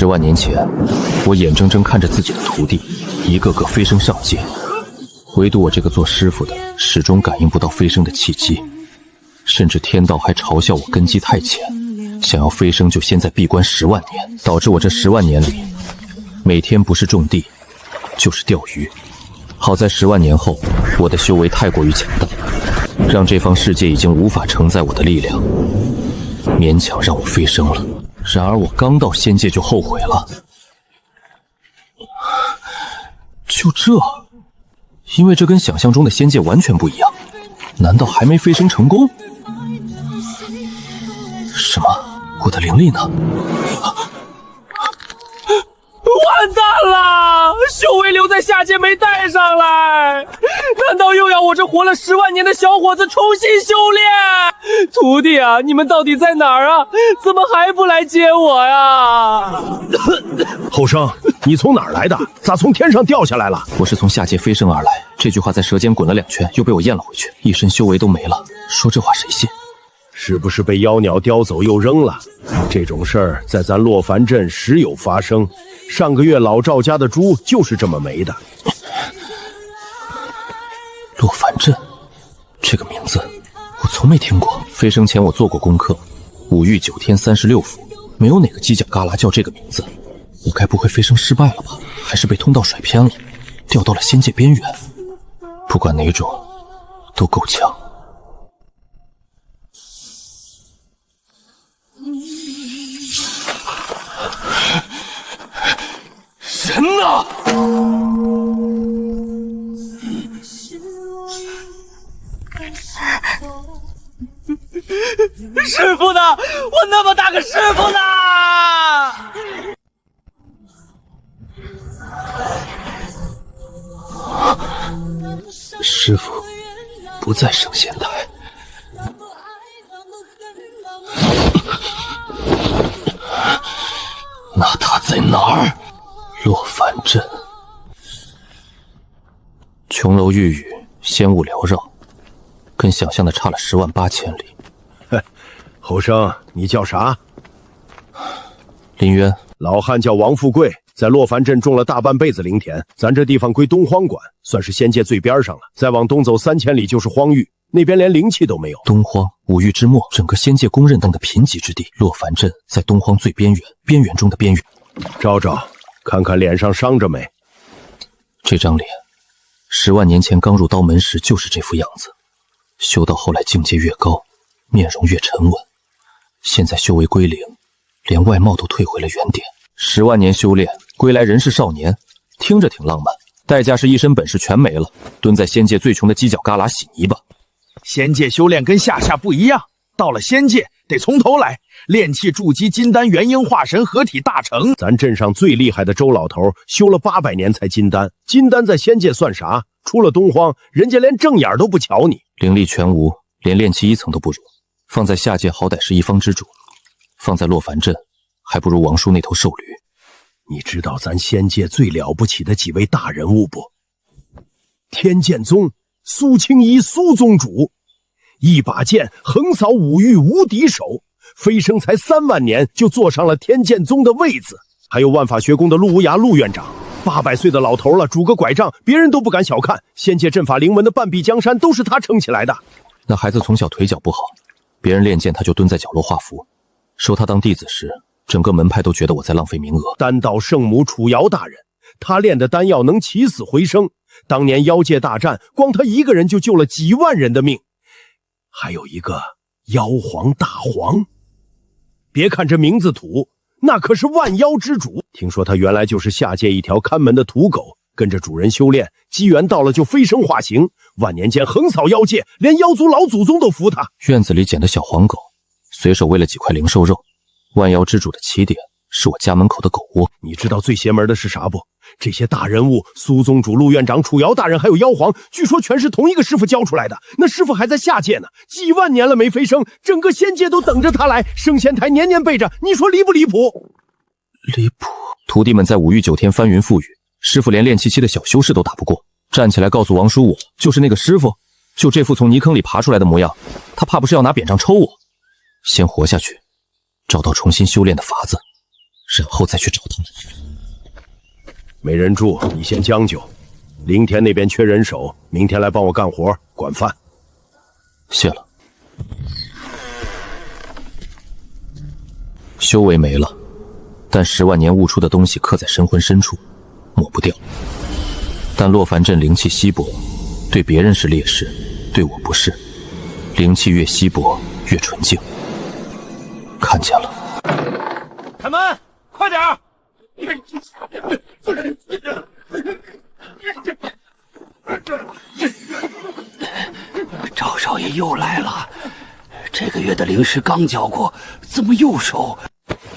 10萬年前，我眼睜睜看着自己的徒弟一個個飛升上界，唯獨我這個做師傅的始終感應不到飛升的契機，甚至天道還嘲笑我根基太淺，想要飛升就先在閉關10萬年，導致我這10萬年裡每天不是種地就是釣魚。好在10萬年後，我的修為太過於強大，讓這方世界已經無法承載我的力量，勉強讓我飛升了。然而我剛到仙界就後悔了。就这？因为这跟想象中的仙界完全不一样。难道还沒飛升成功？什麼？我的靈力呢？完蛋了！修為留在下界沒帶上來，難道又要我這活了10萬年的小伙子重新修煉？徒弟啊，你們到底在哪兒啊？怎麼還不來接我呀？後生，你從哪兒來的？咋從天上掉下來了？我是從下界飛升而來。這句話在舌尖滾了2圈，又被我咽了回去，一身修為都沒了。說這話誰信？是不是被妖鳥叼走又扔了？這種事兒在咱洛凡鎮時有發生。上個月老趙家的豬就是這麼沒的。洛凡鎮這個名字我從沒聽過。飛升前我做過功課，5域9天36府沒有哪個犄角旮旯叫這個名字。我該不會飛升失敗了吧？還是被通道甩偏了，掉到了仙界邊緣？不管哪種都夠強。人呢？師傅呢？我那麼大個師傅呢？師傅不在聖仙台。那他在哪兒？洛凡鎮。瓊樓玉宇，仙霧繚繞，跟想象的差了10萬8千里。后生，你叫啥？林淵。老漢叫王富貴，在洛凡鎮種了大半輩子靈田，咱這地方歸東荒管，算是仙界最邊上了。再往東走3千里就是荒域，那邊連靈氣都沒有。東荒5域之末，整個仙界公認等的貧瘠之地。洛凡鎮在東荒最邊緣，邊緣中的邊緣。照照，看看臉上傷着沒？這張臉10萬年前剛入刀門時就是這副樣子，修到後來境界越高，面容越沉穩，現在修為歸零，連外貌都退回了原點。10萬年修煉，歸來仍是少年，聽着挺浪漫，代價是一身本事全沒了，蹲在仙界最窮的犄角旮旯洗泥巴。仙界修煉跟下不一樣，到了仙界得從頭來，煉氣築基金丹元嬰化神合體大成。咱鎮上最厲害的周老頭修了800年才金丹，金丹在仙界算啥？出了東荒，人家連正眼都不瞧你。灵力全無，連煉氣1層都不如，放在下界好歹是一方之主，放在洛凡鎮還不如王叔那頭獸驢。你知道咱仙界最了不起的幾位大人物不？天劍宗蘇青衣蘇宗主，一把劍橫掃5域無敵手，飛升才3萬年就坐上了天劍宗的位子。還有萬法學宮的陸無涯陸院長，800歲的老頭了，拄個拐杖，別人都不敢小看。仙界陣法靈文的半壁江山都是他撐起來的。那孩子從小腿腳不好，別人練劍他就蹲在角落畫符。收他當弟子時，整個門派都覺得我在浪費名額。丹道聖母楚瑤大人，他煉的丹藥能起死回生，當年妖界大戰，光他一個人就救了幾萬人的命。還有一個妖皇大皇，別看這名字土，那可是萬妖之主。聽說他原來就是下界一條看門的土狗，跟着主人修煉，機緣到了就飛升化形，萬年間橫掃妖界，連妖族老祖宗都服他。院子裡撿的小黃狗，隨手餵了幾塊靈獸肉。萬妖之主的起點是我家門口的狗窩。你知道最邪門的是啥不？這些大人物，蘇宗主、陸院長、楚瑤大人，還有妖皇，據說全是同一個師傅教出來的。那師傅還在下界呢，幾萬年了沒飛升，整個仙界都等着他來。聖仙台年年備着，你說離不離譜？離譜！徒弟們在5域9天翻雲覆雨，師傅連練氣期的小修士都打不過，站起來告訴王叔我就是那個師傅，就這副從泥坑裡爬出來的模樣，他怕不是要拿扁杖抽我？先活下去，找到重新修煉的法子。然後再去找他。没人住，你先将就。灵田那边缺人手，明天来帮我干活，管饭。谢了。修为没了，但10万年悟出的东西刻在神魂深處，抹不掉。但洛凡镇靈氣稀薄，對別人是劣勢，對我不是。靈氣越稀薄越純淨。看見了。開門，快點兒！趙少爺又來了，這個月的零食剛交過，怎麼又收？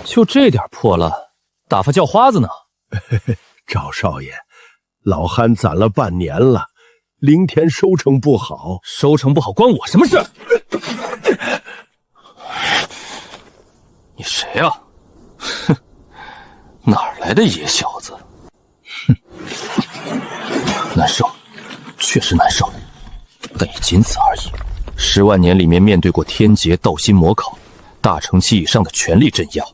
就這點破爛，打發叫花子呢？趙少爺，老憨攢了半年了，灵田收成不好。收成不好關我什麼事？你誰啊？哼，哪兒來的野小子？哼，難受，確實難受，但也僅此而已。10萬年裡面面對過天劫、道心魔考，大乘期以上的全力鎮壓，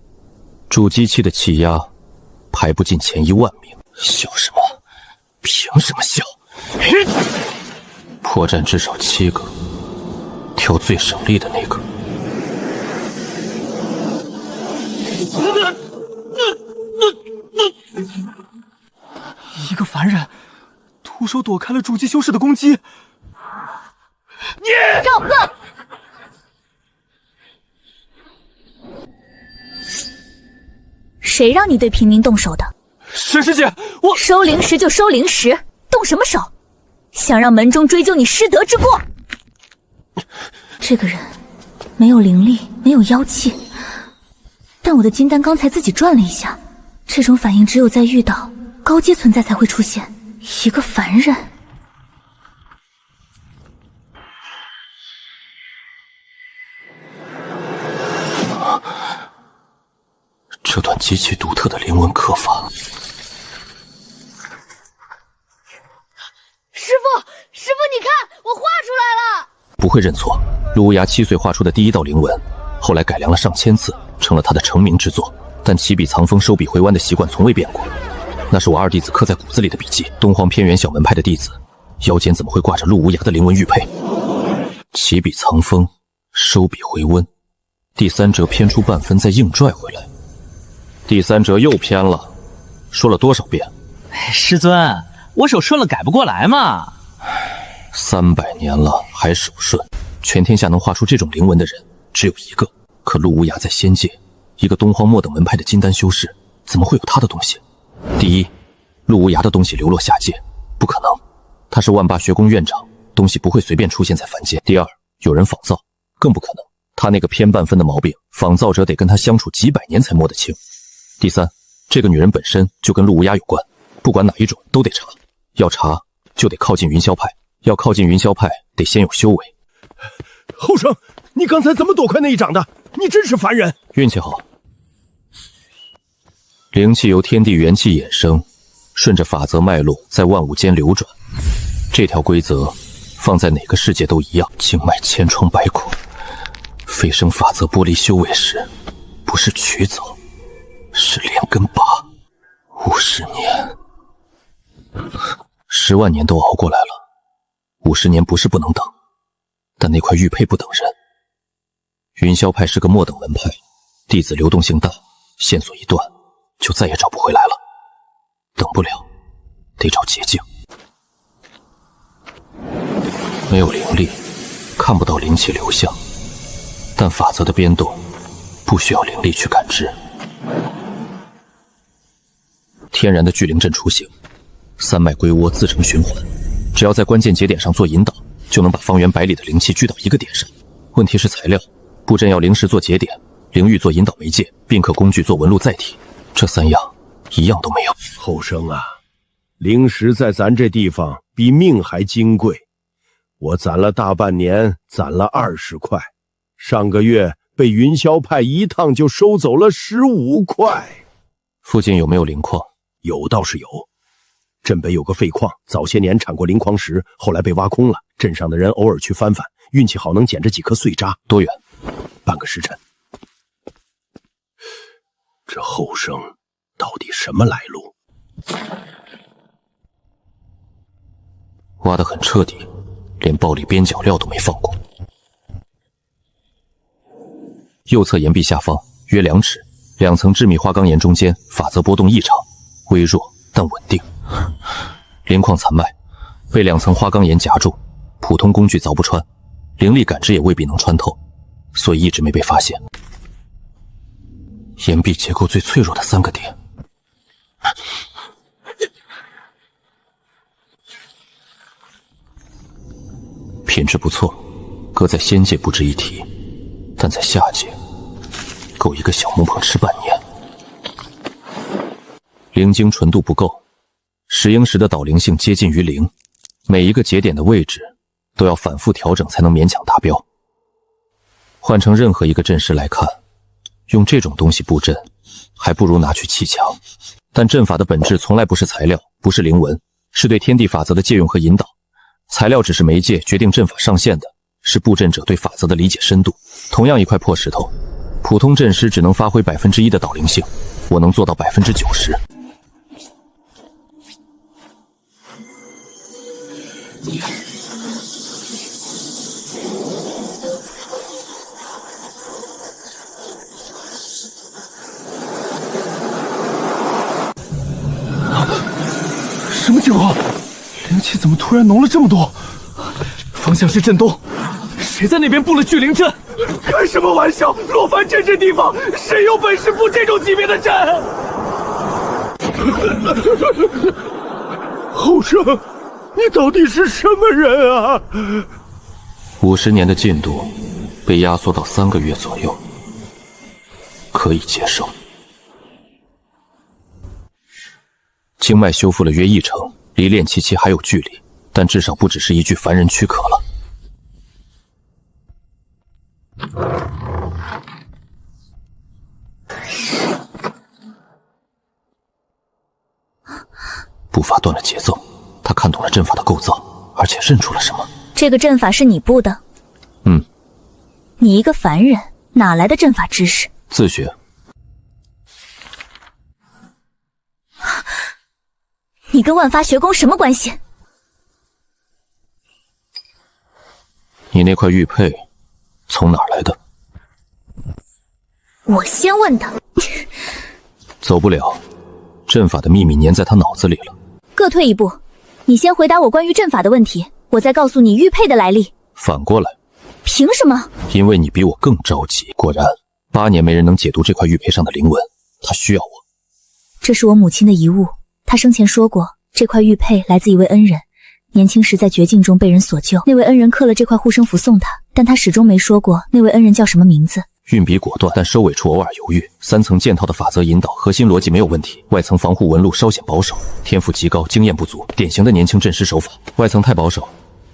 主機器的氣壓排不進前1萬名。笑什麼？憑什麼笑？破綻至少7個，挑最省力的那個。一個凡人，徒手躲開了主機修士的攻擊。趙哥，誰讓你對平民動手的？沈師姐，我收靈石就收靈石，動什麼手？想讓門中追究你失德之過？這個人沒有靈力，沒有妖氣，但我的金丹剛才自己轉了一下，這種反應只有在遇到高階存在才會出現。一個凡人。這段極其獨特的靈紋刻法。師父，你看，我畫出來了。不會認錯，陸無涯7歲畫出的第1道靈紋，後來改良了上千次，成了他的成名之作。但起筆藏鋒、收筆回彎的習慣從未變過，那是我二弟子刻在骨子裡的筆記。東荒偏遠小門派的弟子，腰間怎麼會掛着陸無涯的靈紋玉佩？起筆藏鋒，收筆回溫，第3折偏出半分，再硬拽回來。第3折又偏了，說了多少遍？師尊，我手順了改不過來嘛。300年了還手順，全天下能畫出這種靈紋的人只有一個。可陸無涯在仙界，一個東荒末等門派的金丹修士，怎麼會有他的東西？第一，陸無涯的東西流落下界，不可能，他是萬霸學宮院長，東西不會隨便出現在凡間。第二，有人仿造，更不可能，他那個偏半分的毛病，仿造者得跟他相處幾百年才摸得清。第三，這個女人本身就跟陸無涯有關，不管哪一種都得查，要查就得靠近雲霄派，要靠近雲霄派得先有修為。后生，你剛才怎麼躲開那一掌的？你真是凡人。運氣好。靈氣由天地元氣衍生，順着法則脈絡在萬物間流轉。這條規則放在哪個世界都一樣，經脈千瘡百孔。飛升法則剝離修為時，不是取走，是連根拔。50年，10萬年都熬過來了，50年不是不能等，但那塊玉佩不等人。雲霄派是個末等門派，弟子流動性大，線索一斷就再也找不回來了。等不了，得找捷徑。沒有靈力，看不到靈氣流向，但法則的變動不需要靈力去感知。天然的聚靈陣雛形，3脈歸窩，自成循環，只要在關鍵節點上做引導，就能把方圓百里的靈氣聚到一個點上。問題是材料，布陣要靈石做節點，靈玉做引導媒介，並刻工具做紋路載體，這3樣一樣都沒有。後生啊，靈石在咱這地方比命還金貴，我攢了大半年，攢了20塊，上個月被雲霄派一趟就收走了15塊。附近有沒有靈礦？有倒是有，鎮北有個廢礦，早些年產過靈礦石，後來被挖空了，鎮上的人偶爾去翻翻，運氣好能撿着幾顆碎渣。多遠？半個時辰。這後生到底什麼来路？挖得很彻底，连暴力边角料都没放过。右侧岩壁下方約2尺，2层致密花岗岩中间法则波动異常，微弱但穩定。灵礦殘脈被2层花岗岩夾住，普通工具凿不穿，灵力感知也未必能穿透，所以一直沒被發現。岩壁結構最脆弱的3個點。品質不錯，擱在仙界不值一提，但在下界夠一個小木棒吃半年。靈晶純度不夠，石英石的導靈性接近於0，每一個節點的位置都要反覆調整才能勉強達標。換成任何一個陣師來看，用這種東西布陣，還不如拿去砌牆。但陣法的本質從來不是材料，不是靈文，是對天地法則的借用和引導。材料只是媒介，決定陣法上限的是布陣者對法則的理解深度。同樣一塊破石頭，普通陣師只能發揮1%的導靈性，我能做到90%。什么情況？靈氣怎麼突然濃了這麼多？方向是震東，誰在那邊布了聚靈陣？開什麼玩笑！洛凡鎮這地方，誰有本事布這種級別的陣？後生，你到底是什麼人啊？50年的進度被壓縮到3個月左右，可以接受。經脈修復了約1成，離練氣期還有距離，但至少不只是一具凡人軀殼了。步伐斷了節奏，他看懂了陣法的構造，而且認出了什麼。這個陣法是你布的？嗯。你一個凡人，哪來的陣法知識？自學。你跟萬發學宮什麼關係？你那塊玉佩從哪兒來的？我先問的。走不了，陣法的秘密粘在他腦子裡了。各退一步，你先回答我關於陣法的問題，我再告訴你玉佩的來歷。反過來。憑什麼？因為你比我更着急。果然，8年沒人能解讀這塊玉佩上的靈文，他需要我。這是我母親的遺物。他生前說過，這塊玉佩來自一位恩人，年輕時在絕境中被人所救。那位恩人刻了這塊護身符送他，但他始終沒說過那位恩人叫什麼名字。運筆果斷，但收尾處偶爾猶豫。3層劍套的法則引導，核心邏輯沒有問題，外層防護紋路稍顯保守，天賦極高，經驗不足，典型的年輕陣師手法。外層太保守，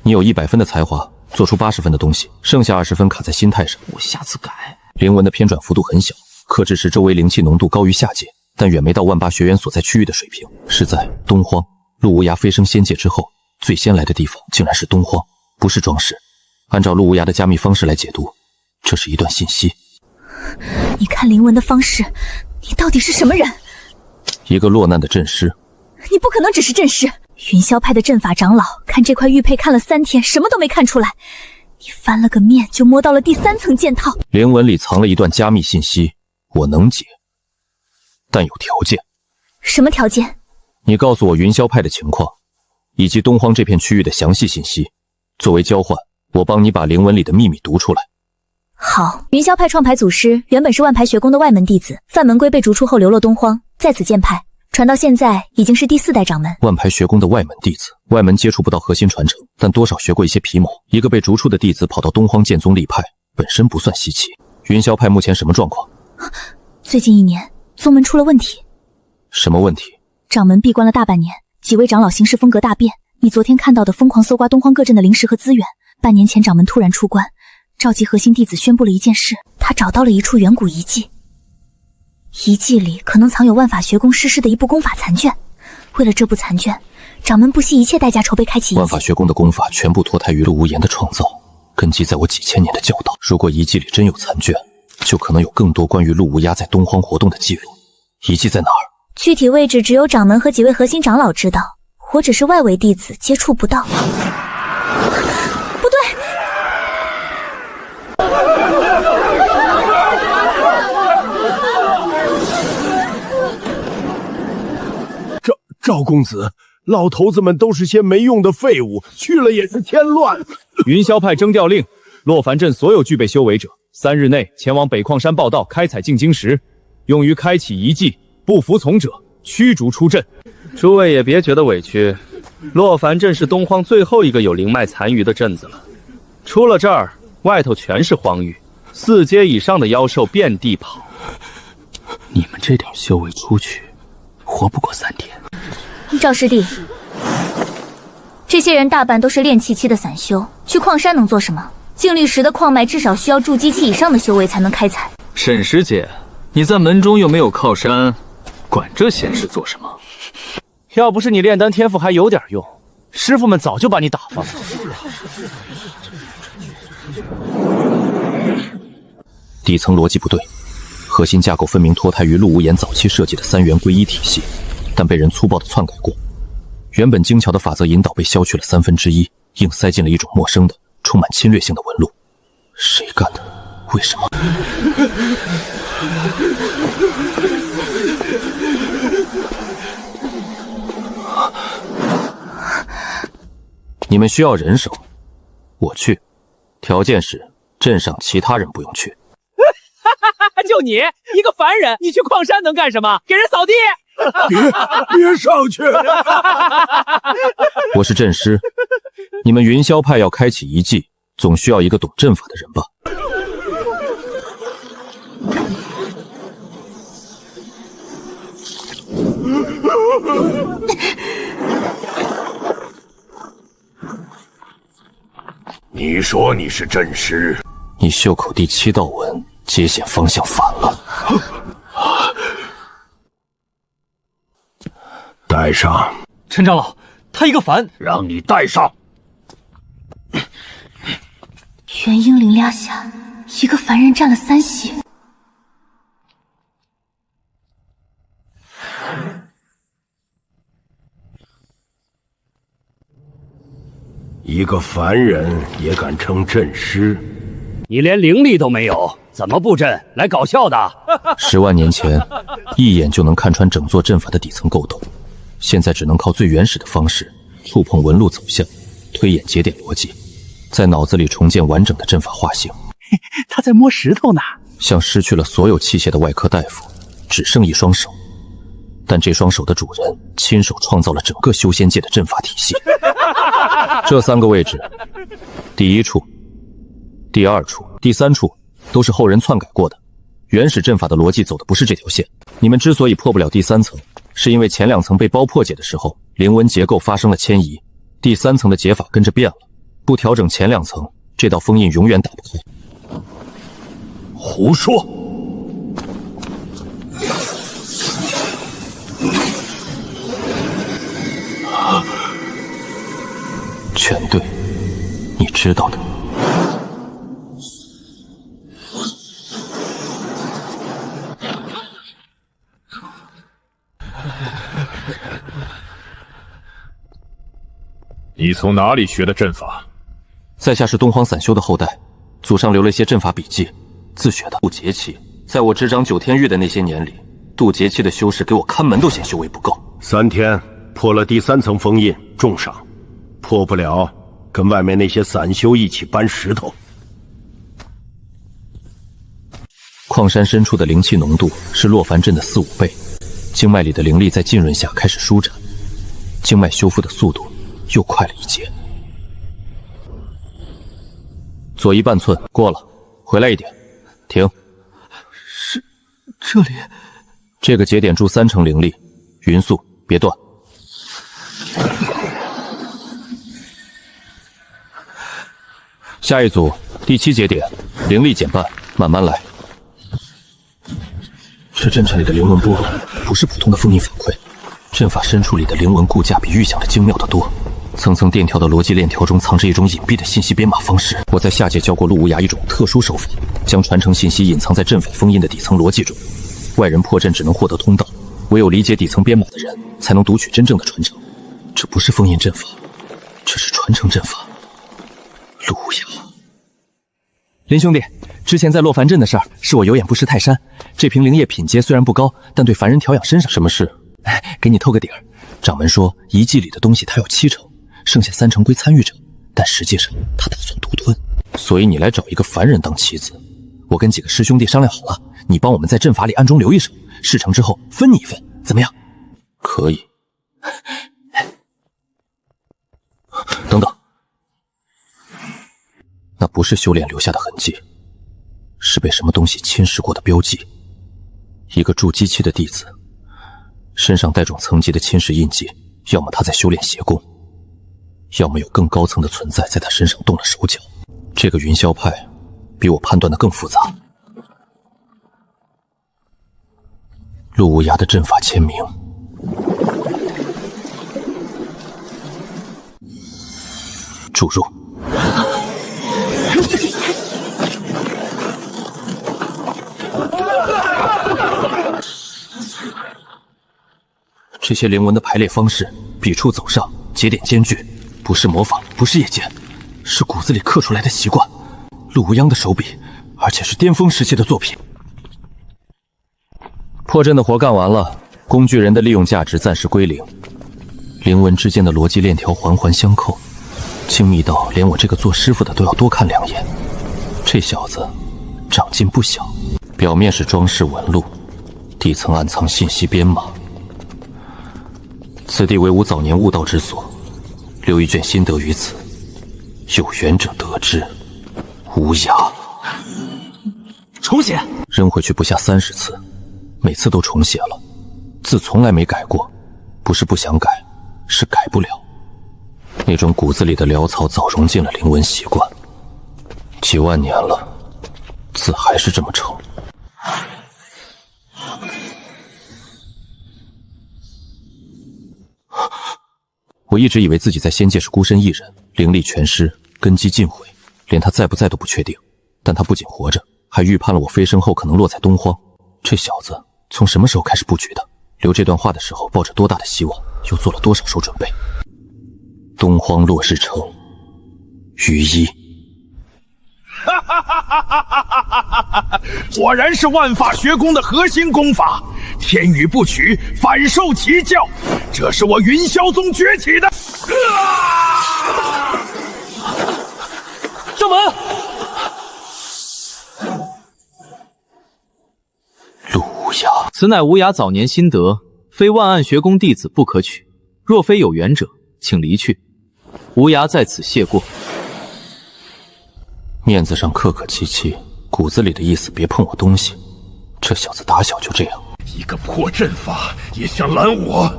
你有100分的才華，做出80分的東西，剩下20分卡在心態上。我下次改。靈文的偏轉幅度很小，克制時周圍靈氣濃度高於下界，但遠沒到萬8學員所在區域的水平。是在東荒陸無涯飛升仙界之後，最先來的地方竟然是東荒，不是裝飾。按照陸無涯的加密方式來解讀，這是一段信息。你看靈文的方式，你到底是什麼人？一個落難的陣師。你不可能只是陣師。雲霄派的陣法長老看這塊玉佩看了3天，什麼都沒看出來。你翻了個面就摸到了第3層劍套。靈文裡藏了一段加密信息，我能解，但有條件。什麼條件？你告訴我雲霄派的情況，以及東荒這片區域的詳細信息。作為交換，我幫你把靈文裡的秘密讀出來。好，雲霄派創派祖師原本是萬牌學宮的外門弟子，范門歸被逐出後流落東荒，在此建派，傳到現在已經是第4代掌門。萬牌學宮的外門弟子，外門接觸不到核心傳承，但多少學過一些皮毛。一個被逐出的弟子跑到東荒劍宗立派，本身不算稀奇。雲霄派目前什麼狀況？最近1年，宗門出了問題。什麼問題？掌門閉關了大半年，幾位長老行事風格大變。你昨天看到的瘋狂搜刮東荒各鎮的靈石和資源。半年前掌門突然出關，召集核心弟子宣布了一件事，他找到了一處遠古遺跡，遺跡裡可能藏有萬法學宮失事的一部功法殘卷。為了這部殘卷，掌門不惜一切代價籌備開啟遺跡。萬法學宮的功法全部脫胎於陸無言的創造，根基在我幾千年的教導。如果遺跡裡真有殘卷，就可能有更多關於陸無涯在東荒活動的記錄。遺跡在哪兒？具體位置只有掌门和几位核心长老知道，我只是外围弟子，接觸不到。不对，赵公子，老头子们都是些没用的废物，去了也是添乱。云霄派征调令：洛凡镇所有具備修为者，3日內前往北礦山報到開採進晶石，用於開啟遺跡。不服從者驅逐出陣。諸位也別覺得委屈，洛凡鎮是東荒最後一個有靈脈殘餘的鎮子了。出了這兒，外頭全是荒域，4階以上的妖獸遍地跑。你們這點修為出去，活不過3天。趙師弟，這些人大半都是練氣期的散修，去礦山能做什麼？淨綠石的礦脈至少需要築基期以上的修為才能開採。沈師姐，你在門中又沒有靠山，管這閒事做什麼？要不是你煉丹天賦還有點用，師傅們早就把你打發了。底層邏輯不對，核心架構分明脫胎於陸無言早期設計的3元歸一體系，但被人粗暴地篡改過。原本精巧的法則引導被削去了1/3，硬塞進了一種陌生的、充滿侵略性的紋路。誰幹的？為什麼？你們需要人手，我去，條件是鎮上其他人不用去。就你一個凡人，你去礦山能幹什麼？給人掃地？別上去！我是陣師，你們雲霄派要開啟遺跡，總需要一個懂陣法的人吧？你說你是陣師，你袖口第7道紋接線方向反了。帶上。陳長老，他一個凡，讓你帶上。元嬰靈壓下，一個凡人佔了3席。一個凡人也敢稱陣師？你連靈力都沒有，怎麼布陣？來搞笑的？10萬年前，一眼就能看穿整座陣法的底層構構，現在只能靠最原始的方式，觸碰紋路走向，推演節點邏輯，在腦子裡重建完整的陣法畫形。他在摸石頭呢，像失去了所有器械的外科大夫，只剩一雙手，但這雙手的主人親手創造了整個修仙界的陣法體系。這3個位置，第1處、第2處、第3處都是後人篡改過的。原始陣法的邏輯走的不是這條線。你們之所以破不了第3層，是因為前2層被包破解的時候，靈紋結構發生了遷移，第3層的解法跟着變了。不調整前2層，這道封印永遠打不開。胡說！全對，你知道的。你從哪裡學的陣法？在下是東荒散修的後代，祖上留了些陣法筆記，自學的。渡劫期，在我執掌9天域的那些年裡，渡劫期的修士給我看門都嫌修為不夠。3天破了第3層封印，重賞；破不了，跟外面那些散修一起搬石頭。礦山深處的靈氣濃度是洛凡鎮的4、5倍，經脈裡的靈力在浸潤下開始舒展，經脈修復的速度又快了1截。左1半寸，過了，回來一點，停。是這裡？這個節點注3成靈力，勻速，別斷。下一組，第7節點，靈力減半，慢慢來。這陣場裡的靈紋波不是普通的封印反饋，陣法深處裡的靈紋固架比預想的精妙得多。層層電跳的邏輯鏈條中藏着一種隱蔽的信息編碼方式。我在下界教過陸無涯一種特殊手法，將傳承信息隱藏在陣法封印的底層邏輯中。外人破陣只能獲得通道，唯有理解底層編碼的人才能讀取真正的傳承。這不是封印陣法，這是傳承陣法。陸無涯，林兄弟，之前在洛凡鎮的事兒是我有眼不识泰山。这瓶灵液品阶虽然不高，但对凡人調養身上什麼事？給你透個底兒。掌門說遺跡裡的東西他要70%，剩下3成歸參與者，但實際上他打算獨吞。所以你來找一個凡人當棋子，我跟幾個師兄弟商量好了，你幫我們在陣法裡暗中留一手，事成之後分你一份，怎麼樣？可以。等等，那不是修煉留下的痕跡，是被什麼東西侵蝕過的標記。一個鑄機器的弟子，身上帶種層級的侵蝕印記，要麼他在修煉邪功，要麼有更高層的存在在他身上動了手腳。這個雲霄派比我判斷的更複雜。陸無涯的陣法簽名，注入。这些灵文的排列方式，笔觸走上，節點間距，不是模仿，不是夜間，是骨子裡刻出來的習慣。陸無央的手筆，而且是巔峰時期的作品。破陣的活幹完了，工具人的利用價值暫時歸零。靈文之間的邏輯鏈條環環相扣，精密到連我這個做師傅的都要多看2眼。這小子長進不小，表面是裝飾紋路，底層暗藏信息編碼。此地為吾早年悟道之所，留一卷心得於此，有緣者得之。無涯。重寫，扔回去不下30次，每次都重寫了，字從來沒改過，不是不想改，是改不了。那種骨子裡的潦草早融進了靈文習慣，幾萬年了，字還是這麼醜。我一直以為自己在仙界是孤身一人，靈力全失，根基盡毀，連他在不在都不確定。但他不僅活着，還預判了我飛升後可能落在東荒。這小子從什麼時候開始布局的？留這段話的時候抱着多大的希望，又做了多少手準備？東荒落日城，於一。果然是萬法學宮的核心功法，天雨不取，反受其教。這是我雲霄宗崛起的。掌門，陸無涯，此乃無涯早年心得，非萬暗學宮弟子不可取。若非有緣者，請離去。無涯在此謝過。面子上客客氣氣，骨子裡的意思別碰我東西。這小子打小就這樣，一個破陣法也想攔我？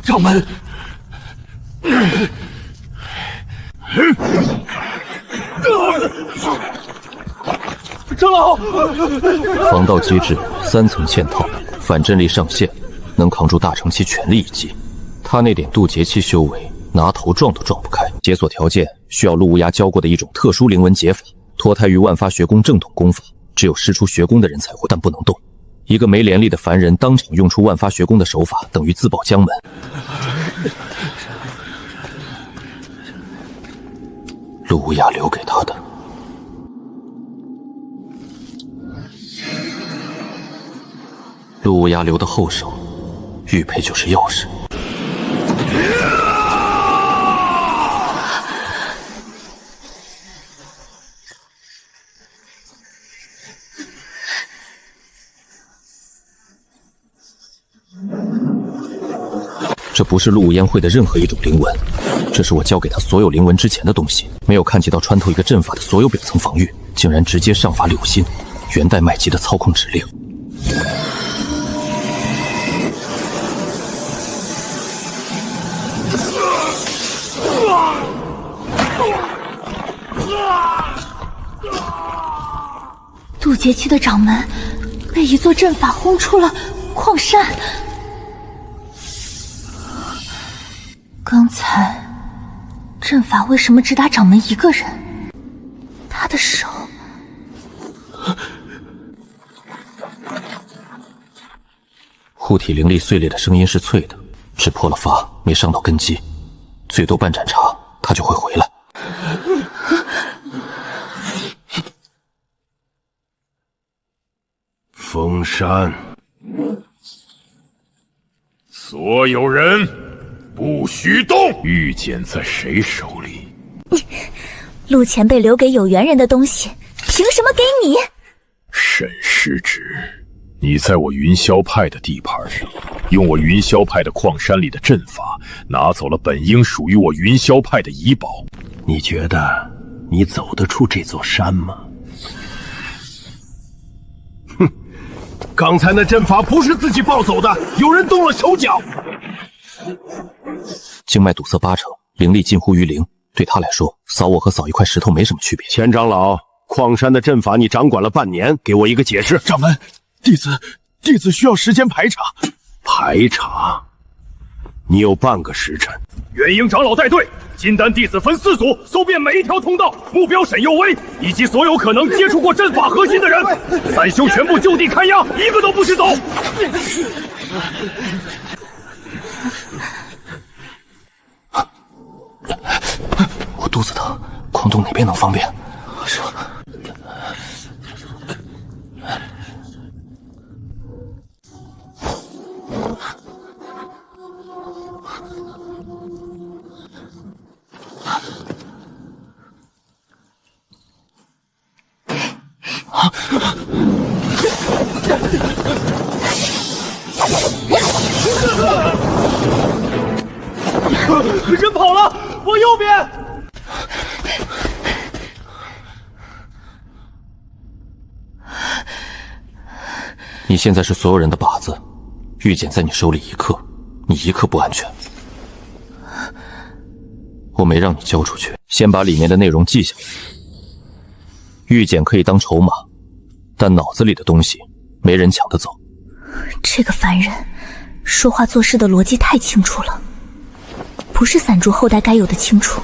掌門，长老，防盜機制3層嵌套，反陣力上限，能扛住大乘期全力一擊。他那點渡劫期修為，拿頭撞都撞不開。解鎖條件需要陸無涯教過的一種特殊靈文解法，脫胎於萬發學宮正統功法，只有師出學宮的人才會，但不能動。一個沒連力的凡人當場用出萬發學宮的手法，等於自報江門。陸無涯留給他的，陸無涯留的後手，玉佩就是鑰匙。这不是陸無煙會的任何一種靈文，這是我教給他所有靈文之前的東西，沒有看及到穿透一個陣法的所有表層防禦，竟然直接上法柳心，源代麥吉的操控指令。渡劫期的掌門被一座陣法轟出了礦山。剛才陣法為什麼只打掌門一個人？他的手……护體靈力碎裂的聲音是脆的，只破了发，没傷到根基，最多半盏茶，他就會回來。封山，所有人不许動！玉简在誰手裡？陆前輩留給有緣人的東西，憑什麼給你？沈失职，你在我雲霄派的地盤上，用我雲霄派的礦山裡的陣法，拿走了本應屬於我雲霄派的遺寶。你覺得你走得出這座山嗎？哼，剛才那陣法不是自己暴走的，有人動了手腳。經脈堵塞80%，靈力近乎於零，對他來說，掃我和掃一塊石頭沒什麼區別。錢長老，礦山的陣法你掌管了半年，給我一個解釋。掌門，弟子需要時間排查。排查？你有半個時辰。元婴長老帶队，金丹弟子分4組，搜遍每一條通道，目標沈佑威以及所有可能接觸過陣法核心的人。3兄全部就地看押，一個都不許走。我肚子疼，矿洞哪邊能方便？是。人跑了，往右邊。你现在是所有人的靶子，玉简在你手裡一刻，你一刻不安全。我沒讓你交出去，先把裡面的內容記下來。玉簡可以當籌碼，但腦子裡的東西沒人搶得走。這個凡人說話做事的邏輯太清楚了，不是散族後代該有的清楚。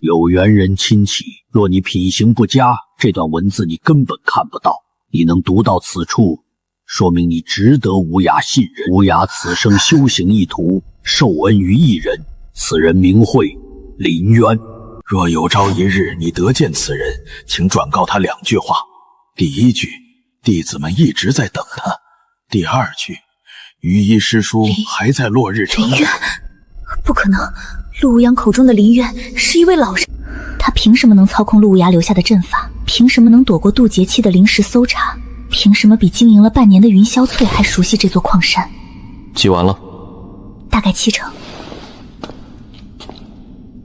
有緣人親戚，若你品行不佳，這段文字你根本看不到。你能讀到此處，說明你值得無涯信任。無涯此生修行一途，受恩於一人，此人名諱林淵。若有朝一日你得見此人，請轉告他2句話。第1句，弟子們一直在等他；第2句，御醫師叔還在落日城。林淵，不可能！陸無陽口中的林淵是一位老人，他憑什麼能操控陸無涯留下的陣法？憑什麼能躲過渡劫期的臨時搜查？憑什麼比經營了半年的雲霄翠還熟悉這座礦山？記完了，大概70%。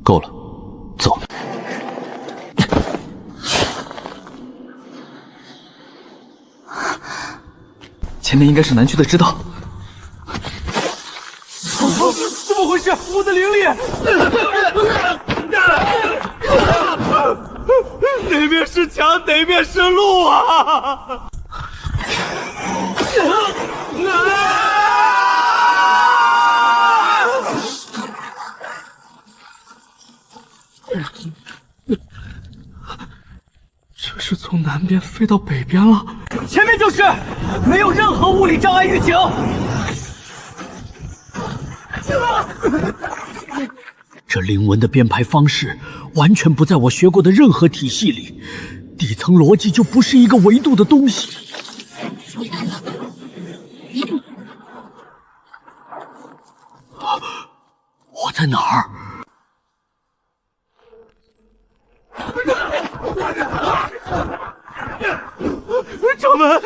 夠了，走。前面應該是南區的支道。怎麼回事？我的靈力！哪邊是牆，哪邊是路啊！这是从南邊飛到北邊了。前面就是，沒有任何物理障礙預警。這靈文的編排方式完全不在我學過的任何體系裡，底層邏輯就不是一個維度的東西。我在哪兒？掌門，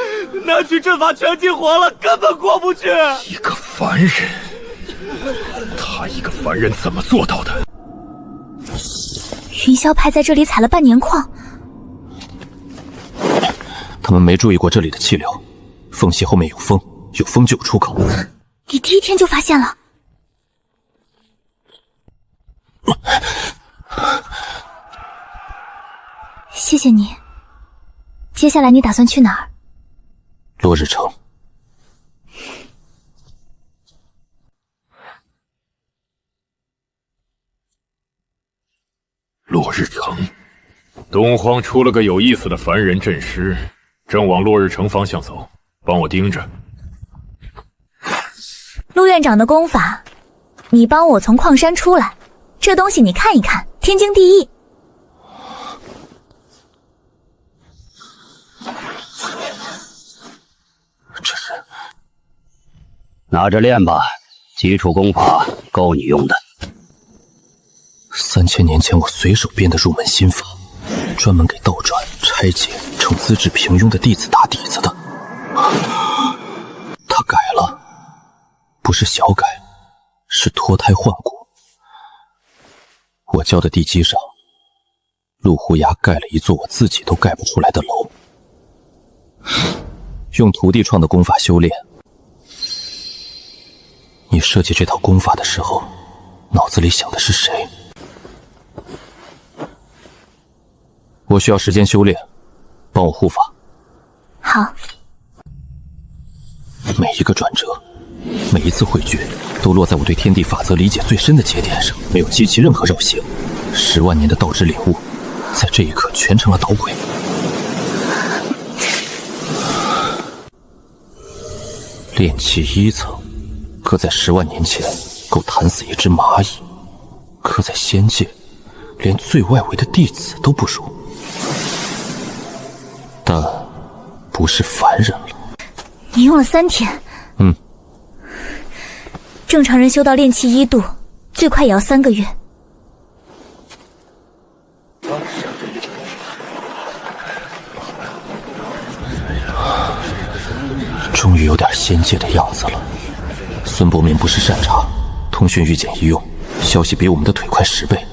南區陣法全激活了，根本過不去。一個凡人，他一個凡人怎麼做到的？雲霄派在這裡採了半年礦，他們沒注意過這裡的氣流，縫隙後面有風，有風就有出口。你第1天就發現了？謝謝你。接下來你打算去哪兒？落日城。落日城，東荒出了个有意思的凡人阵师，正往落日城方向走，帮我盯着。陆院长的功法，你帮我从矿山出来，这東西你看一看，天经地義。这是拿着练吧，基礎功法夠你用的。3000年前我随手編的入門心法，專門給倒轉、拆解成資質平庸的弟子打底子的。他改了，不是小改，是脫胎換骨。我教的地基上，陸胡牙蓋了一座我自己都蓋不出來的樓。用徒弟創的功法修煉，你設計這套功法的時候，腦子裡想的是誰？我需要時間修煉，幫我護法。好。每一個轉折，每一次匯聚，都落在我對天地法則理解最深的節點上，沒有激起任何擾形。10萬年的道之領悟，在這一刻全成了搗鬼。煉氣1層，可在10萬年前夠彈死一隻螞蟻，可在仙界，連最外圍的弟子都不如。但不是凡人了。你用了3天。正常人修到煉氣1度，最快也要3個月。終於有點仙界的樣子了。孫伯明不是善茬，通訊愈簡易用，消息比我們的腿快10倍，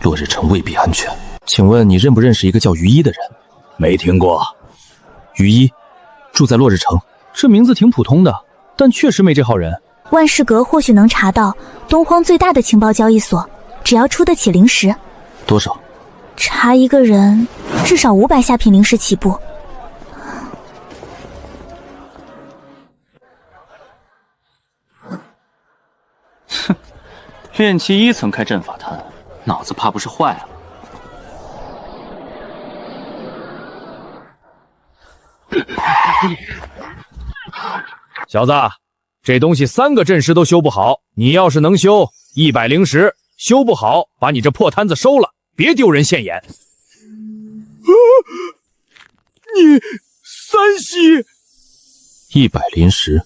落日城未必安全。請問你認不認識一個叫於一的人？沒聽過。於一，住在落日城。這名字挺普通的，但確實沒這號人。萬事閣或許能查到東荒最大的情報交易所，只要出得起靈石。多少？查一個人至少500下品靈石起步。哼，煉氣1層開陣法壇，腦子怕不是壞了。小子，這東西3個陣師都修不好，你要是能修100靈石，修不好把你這破攤子收了，別丟人現眼。你三息100靈石。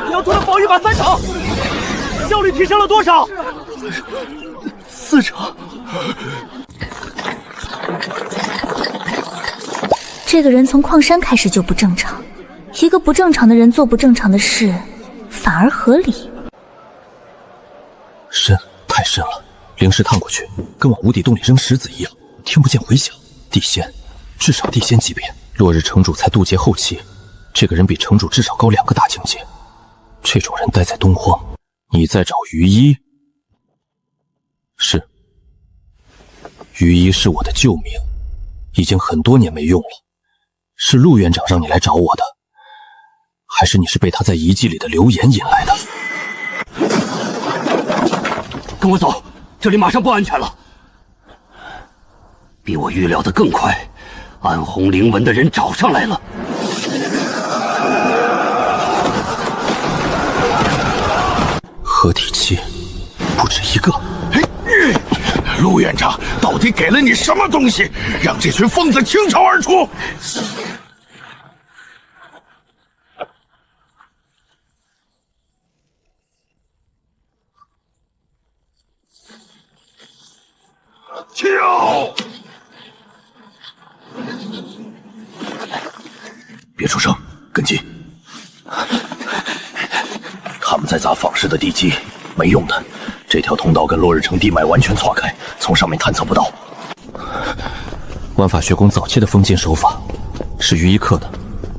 你要突然保一把3成，效率提升了多少？4成。這個人從礦山開始就不正常，一個不正常的人做不正常的事，反而合理。深，太深了，靈石探過去，跟往無底洞裡扔石子一樣，聽不見回響。地仙，至少地仙級別。落日城主才渡劫後期，這個人比城主至少高2個大境界。這種人待在東荒，你在找於一？是，於一是我的救命，已經很多年沒用了。是陸院長讓你來找我的，還是你是被他在遺跡裡的流言引來的？跟我走，這裡馬上不安全了。比我預料的更快，安紅靈文的人找上來了。合體期不止一個。陸院長到底給了你什麼東西，讓這群瘋子傾巢而出？跳！別出聲，跟緊。他們在砸仿式的地基，沒用的。這條通道跟落日城地脈完全錯開，從上面探測不到。萬法學宮早期的封禁手法是於一刻的，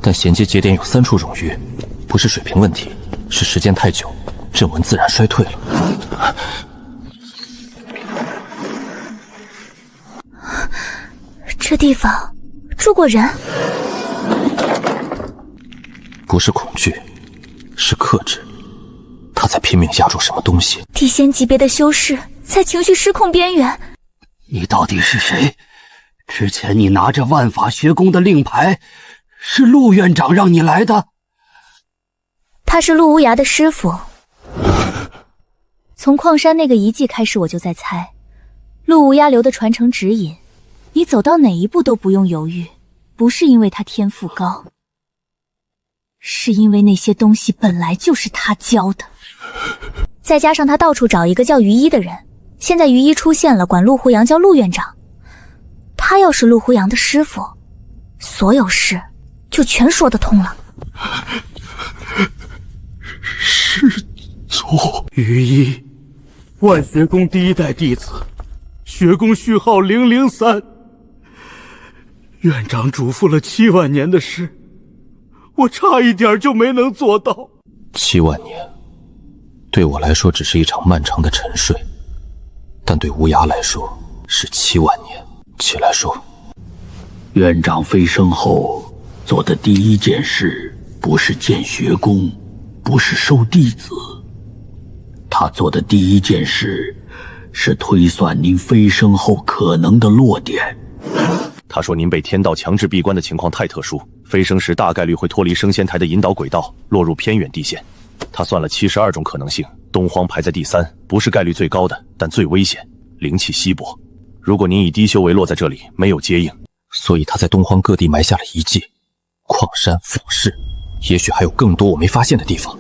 但銜接節點有3處冗餘，不是水平問題，是時間太久，陣紋自然衰退了。這地方住過人？不是恐懼，是克制。他在拼命壓住什麼東西。地仙級別的修士在情緒失控邊緣。你到底是誰？之前你拿着萬法學宫的令牌，是陆院長讓你來的？他是陆无涯的師傅。从礦山那個遺跡開始，我就在猜，陸無涯留的傳承指引，你走到哪一步都不用猶豫，不是因為他天賦高，是因為那些東西本來就是他教的。再加上他到處找一個叫於一的人，現在於一出現了，管陸胡楊叫陸院長。他要是陸胡楊的師傅，所有事就全說得通了。師祖，于一，万學宮第一代弟子，學宮序號003。院長囑咐了7萬年的事，我差一點就沒能做到。7萬年，對我來說只是一場漫長的沉睡，但對無涯來說是7萬年。起來說，院長飛升後做的第一件事，不是建學宮，不是收弟子，他做的第一件事是推算您飞升後可能的落點。他說您被天道強制閉關的情況太特殊，飞升時大概率會脫離升仙台的引導軌道，落入偏遠地線。他算了72種可能性，東荒排在第3，不是概率最高的，但最危險，靈氣稀薄。如果您以低修為落在這裡，沒有接應，所以他在東荒各地埋下了遺跡，礦山、府室，也許還有更多我沒發現的地方。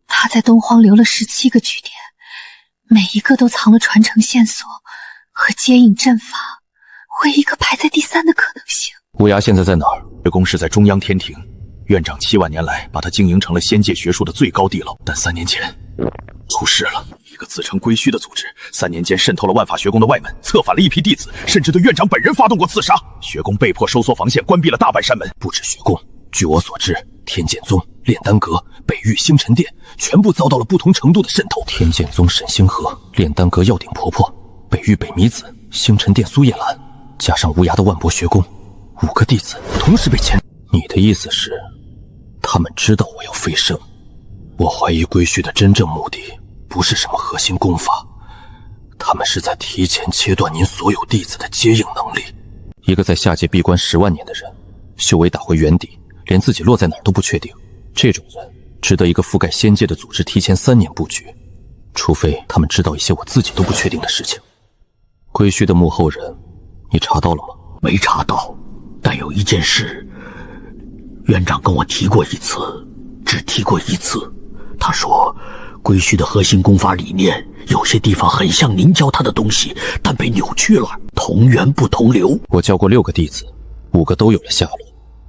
他在東荒留了17個據點，每一個都藏了傳承線索和接應陣法，唯一個排在第3的可能性。無涯現在在哪兒？學宮是在中央天庭，院長7萬年來把它經營成了仙界學術的最高地牢，但3年前出事了。一個自稱歸虛的組織3年間滲透了萬法學宮的外門，策反了一批弟子，甚至對院長本人發動過刺殺。學宮被迫收縮防線，關閉了大半山門。不止學宮，據我所知，天劍宗、煉丹閣、北域星辰殿全部遭到了不同程度的渗透。天剑宗沈星河，煉丹閣药鼎婆婆，北域北弥子，星辰殿蘇葉蘭，加上無涯的萬博學宮，5個弟子同時被牽。你的意思是，他們知道我要飞升？我懷疑歸虛的真正目的不是什麼核心功法，他們是在提前切斷您所有弟子的接應能力。一個在下界閉關10萬年的人，修為打回原底，連自己落在哪兒都不確定，這種人值得一個覆蓋仙界的組織提前3年布局，除非他們知道一些我自己都不確定的事情。歸虛的幕後人，你查到了嗎？沒查到，但有一件事，院長跟我提過一次，只提過一次。他說，歸虛的核心功法理念，有些地方很像您教他的東西，但被扭曲了，同源不同流。我教過6個弟子，5個都有了下落。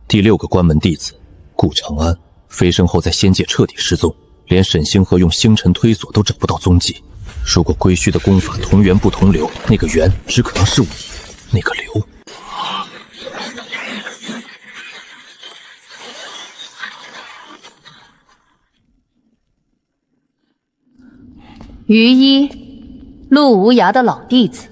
第6個關門弟子顧長安，飞升後在仙界徹底失蹤，連沈星河用星辰推索都找不到蹤跡。如果歸虛的功法同源不同流，那個源只可能是我，那個流。于一，陆无涯的老弟子。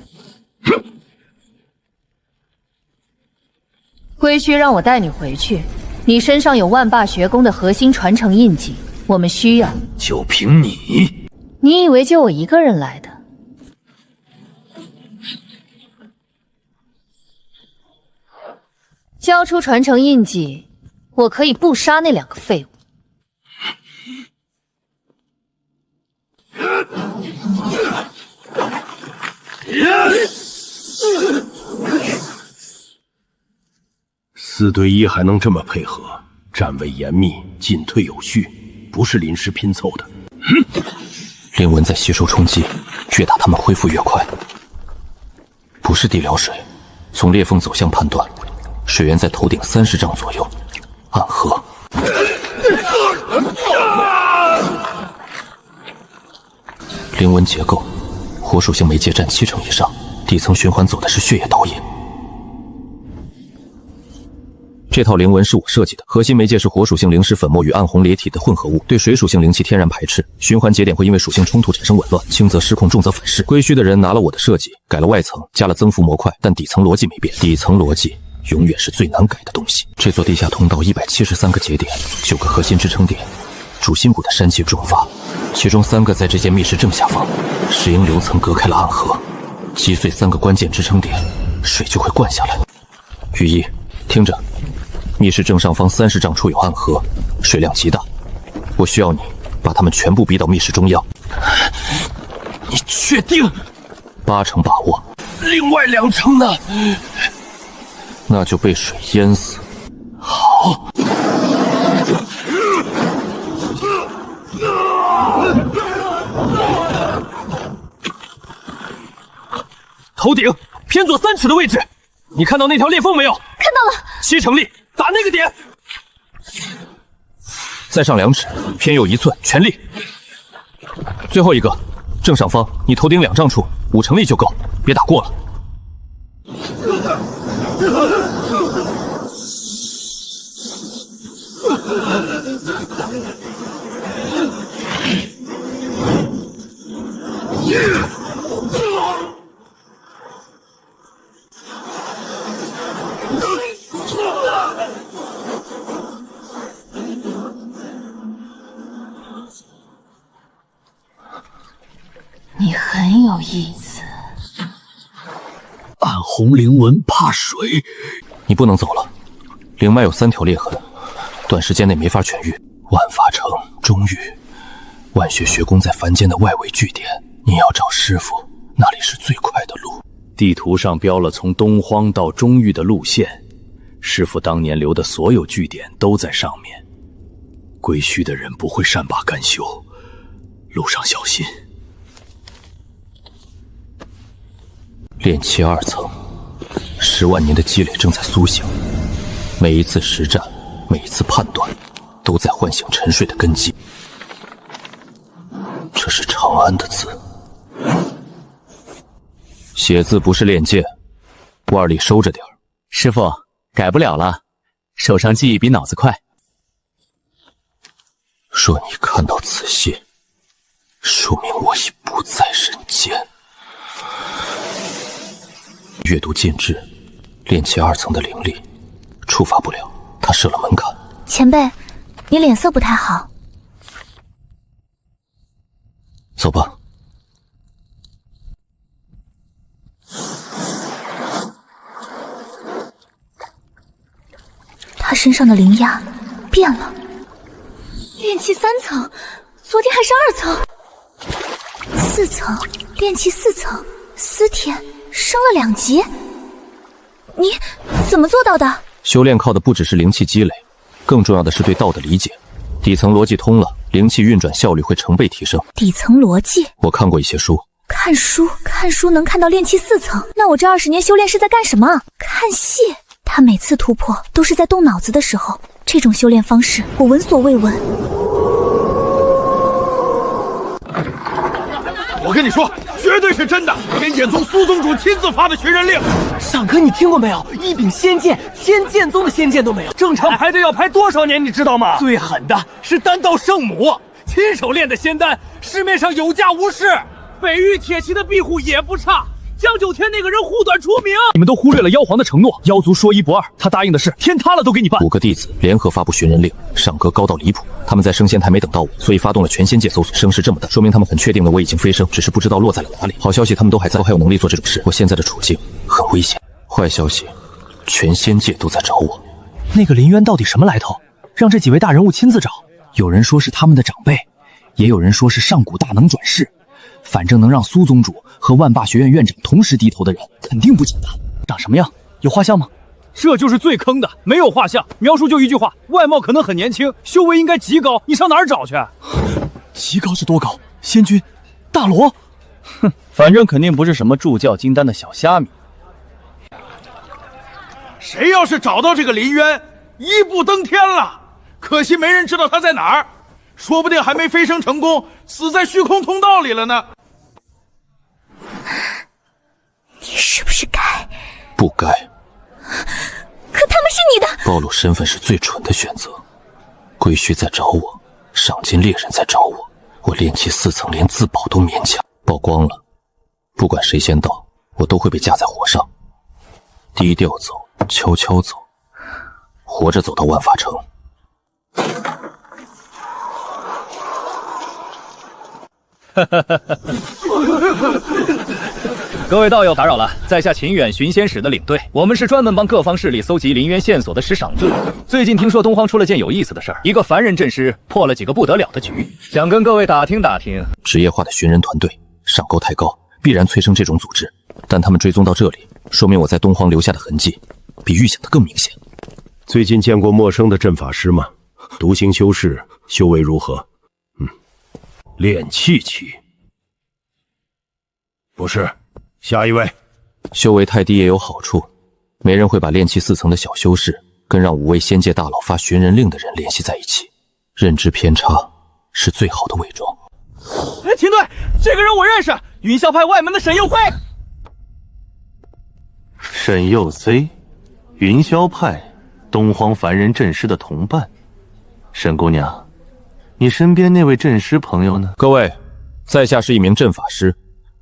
归虚讓我帶你回去，你身上有萬霸學宮的核心傳承印記，我們需要。就憑你？你以為就我一個人來的？交出傳承印記，我可以不殺那2個廢物。4对1還能這麼配合，站位嚴密，進退有序，不是臨時拼湊的。靈魂在吸收衝擊，越大他們恢復越快。不是地療水，從裂縫走向判斷，水源在頭頂30丈左右，暗河。靈魂結構，火屬性媒介占70%以上，底層循環走的是血液導引。這套靈紋是我設計的，核心媒介是火屬性靈石粉末與暗紅裂體的混合物，對水屬性靈氣天然排斥。循環節點會因為屬性衝突產生紊亂，輕則失控，重則反噬。歸虛的人拿了我的設計，改了外層，加了增幅模塊，但底層邏輯沒變。底層邏輯永遠是最難改的東西。這座地下通道173個節點，9個核心支撐點，主心骨的山系重發，其中3個在這間密室正下方，石英流層隔開了暗河，擊碎3個關鍵支撐點，水就會灌下來。羽翼，聽着，密室正上方30丈處有暗河，水量極大，我需要你把他們全部逼到密室中央。你確定？8成把握。另外2成呢？那就被水淹死。好。头頂偏左3尺的位置，你看到那条裂缝没有？看到了。7成力，打那個點。再上2尺，偏右1寸，全力。最後一個，正上方，你頭頂2丈處，5成力就夠，別打過了。你很有意思。暗红灵纹怕水，你不能走了。灵脉有3条裂痕，短时间内没法痊愈。万法城、中域、万血学宫在凡间的外围据点，你要找师傅，那里是最快的路。地图上标了从东荒到中域的路线，師傅當年留的所有據點都在上面。歸墟的人不會善罷甘休，路上小心。煉氣2層，10萬年的積累正在蘇醒，每一次實戰，每一次判斷，都在喚醒沉睡的根基。這是長安的字，寫字不是練劍，腕裡收着點兒。師傅，改不了了，手上記憶比腦子快。若你看到此信，說明我已不在人間。閱讀禁制，煉氣2層的靈力觸發不了，他設了門檻。前輩，你臉色不太好。走吧。他身上的灵压变了，炼气3層，昨天還是2層，4層，炼氣4層，思天升了2級，你怎麼做到的？修煉靠的不只是靈氣積累，更重要的是對道的理解。底層邏輯通了，靈氣運轉效率會成倍提升。底層邏輯？我看過一些書。看書能看到煉氣4層，那我這20年修煉是在幹什麼？看戲。他每次突破都是在動腦子的時候，這種修煉方式我聞所未聞。我跟你說，絕對是真的！天劍宗蘇宗主親自發的尋人令。上哥，你聽過沒有？一柄仙劍，天劍宗的仙劍都沒有，正常排隊要排多少年，你知道嗎？最狠的是丹道聖母，親手煉的仙丹，市面上有價無市。北域鐵騎的庇護也不差。江九天那個人護短出名，你們都忽略了妖皇的承諾。妖族說1不2，他答應的事天塌了都給你辦。5個弟子聯合發布尋人令，上格高到離譜。他們在升仙台沒等到我，所以發動了全仙界搜索。聲勢這麼大，說明他們很確定的我已經飛升，只是不知道落在了哪裡。好消息，他們都還在，都還有能力做這種事。我現在的處境很危險。壞消息，全仙界都在找我。那個林淵到底什麼來頭？讓這幾位大人物親自找。有人說是他們的長輩，也有人說是上古大能轉世。反正能讓蘇宗主和萬霸學院院長同時低頭的人，肯定不簡單。長什麼樣？有畫像嗎？這就是最坑的，沒有畫像，描述就一句話：外貌可能很年輕，修為應該極高。你上哪兒找去？極高是多高？仙君，大羅？哼，反正肯定不是什麼助教金丹的小蝦米。誰要是找到這個林淵，一步登天了。可惜沒人知道他在哪兒，說不定還沒飛升成功，死在虛空通道裡了呢。你是不是該？不該。可他们是你的。暴露身份是最蠢的選擇。歸墟在找我，賞金獵人在找我，我煉氣4層連自保都勉強。曝光了，不管誰先到，我都會被架在火上。低調走，悄悄走，活着走到万法城。各位道友打扰了，在下秦远寻仙使的领队，我们是专门帮各方势力搜集灵渊线索的师赏队。最近听说东荒出了件有意思的事儿，一个凡人阵师破了几个不得了的局，想跟各位打听打听。职业化的寻人团队，上钩太高，必然催生这种组织。但他们追踪到这里，说明我在东荒留下的痕迹比预想的更明显。最近见过陌生的阵法师吗？独行修士，修为如何？炼气期。不是，下一位。修为太低也有好处，没人会把炼气4层的小修士跟让5位仙界大佬发寻人令的人联系在一起。认知偏差是最好的伪装。秦队，这个人我认识，云霄派外门的沈佑辉。沈佑绥，云霄派东荒凡人阵师的同伴。沈姑娘，你身邊那位陣師朋友呢？各位，在下是一名陣法師，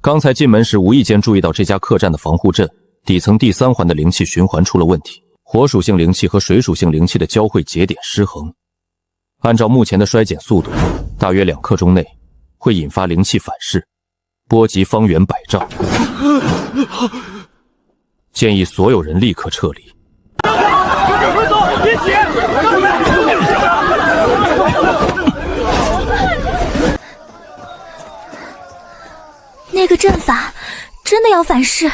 剛才進門時無意間注意到這家客棧的防護陣底層第3環的靈氣循環出了問題，火屬性靈氣和水屬性靈氣的交匯節點失衡。按照目前的衰減速度，大約2刻鐘內會引發靈氣反噬，波及方圓100丈。建議所有人立刻撤離。走，別急！那個陣法真的要反噬？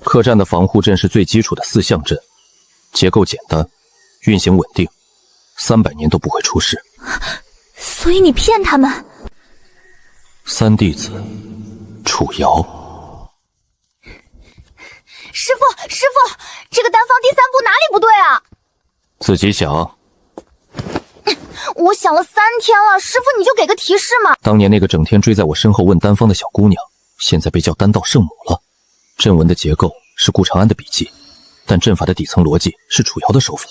客棧的防護陣是最基礎的4象陣，結構簡單，運行穩定，300年都不會出事。所以你騙他們？3弟子，楚瑤。師父，這個丹方第3步哪裡不對啊？自己想。我想了3天了，師父你就給個提示嘛。當年那個整天追在我身後問丹方的小姑娘，現在被叫丹道聖母了。陣文的結構是顧長安的筆記，但陣法的底層邏輯是楚瑤的手法。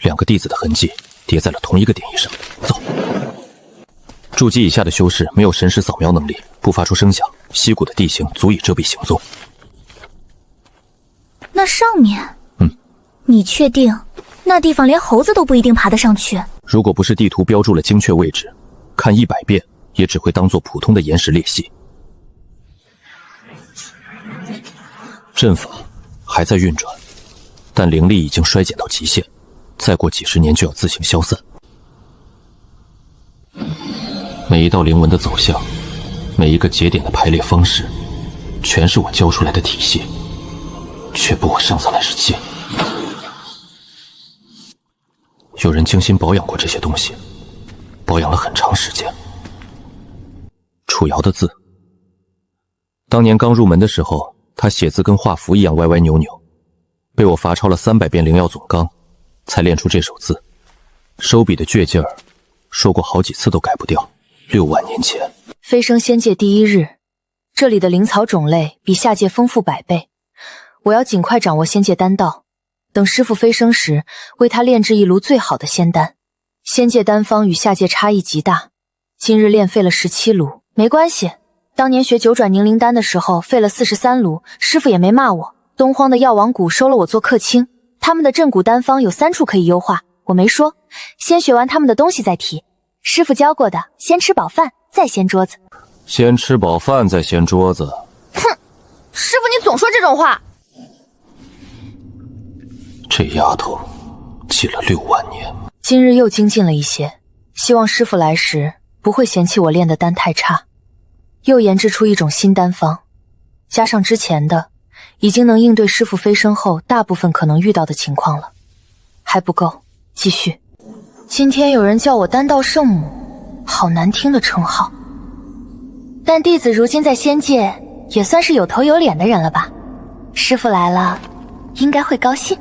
2個弟子的痕跡疊在了同一個點位上。走。築基以下的修士沒有神識掃描能力，不發出聲響，溪谷的地形足以遮蔽行蹤。那上面，你確定那地方連猴子都不一定爬得上去？如果不是地圖標注了精確位置，看100遍也只會當作普通的岩石裂隙。陣法還在運轉，但靈力已經衰減到極限，再過幾十年就要自行消散。每一道靈文的走向，每一個節點的排列方式，全是我教出來的體系，卻不我上次來時氣。有人精心保養過這些東西，保養了很長時間。楚瑤的字，當年剛入門的時候，他寫字跟畫符一樣歪歪扭扭，被我罰抄了300遍靈藥總綱，才練出這首字。收筆的倔勁兒，說過好幾次都改不掉。6萬年前，飛升仙界第1日，這裡的靈草種類比下界豐富100倍。我要盡快掌握仙界丹道，等師父飛升時，為他煉製一爐最好的仙丹。仙界丹方與下界差異極大，今日煉廢了17爐，沒關係。當年學九轉凝靈丹的時候，廢了43爐，師父也沒罵我。東荒的藥王谷收了我做客卿，他們的鎮谷丹方有3處可以優化，我沒說，先學完他們的東西再提。師父教過的，先吃飽飯，再掀桌子。先吃飽飯，再掀桌子。哼，師父你總說這種話。這丫頭記了6萬年，今日又精進了一些，希望師父來時不會嫌棄我練的丹太差。又研製出一種新丹方，加上之前的，已經能應對師父飛升後大部分可能遇到的情況了。還不夠，繼續。今天有人叫我丹道聖母，好難聽的稱號。但弟子如今在仙界也算是有頭有臉的人了吧？師父來了，應該會高興。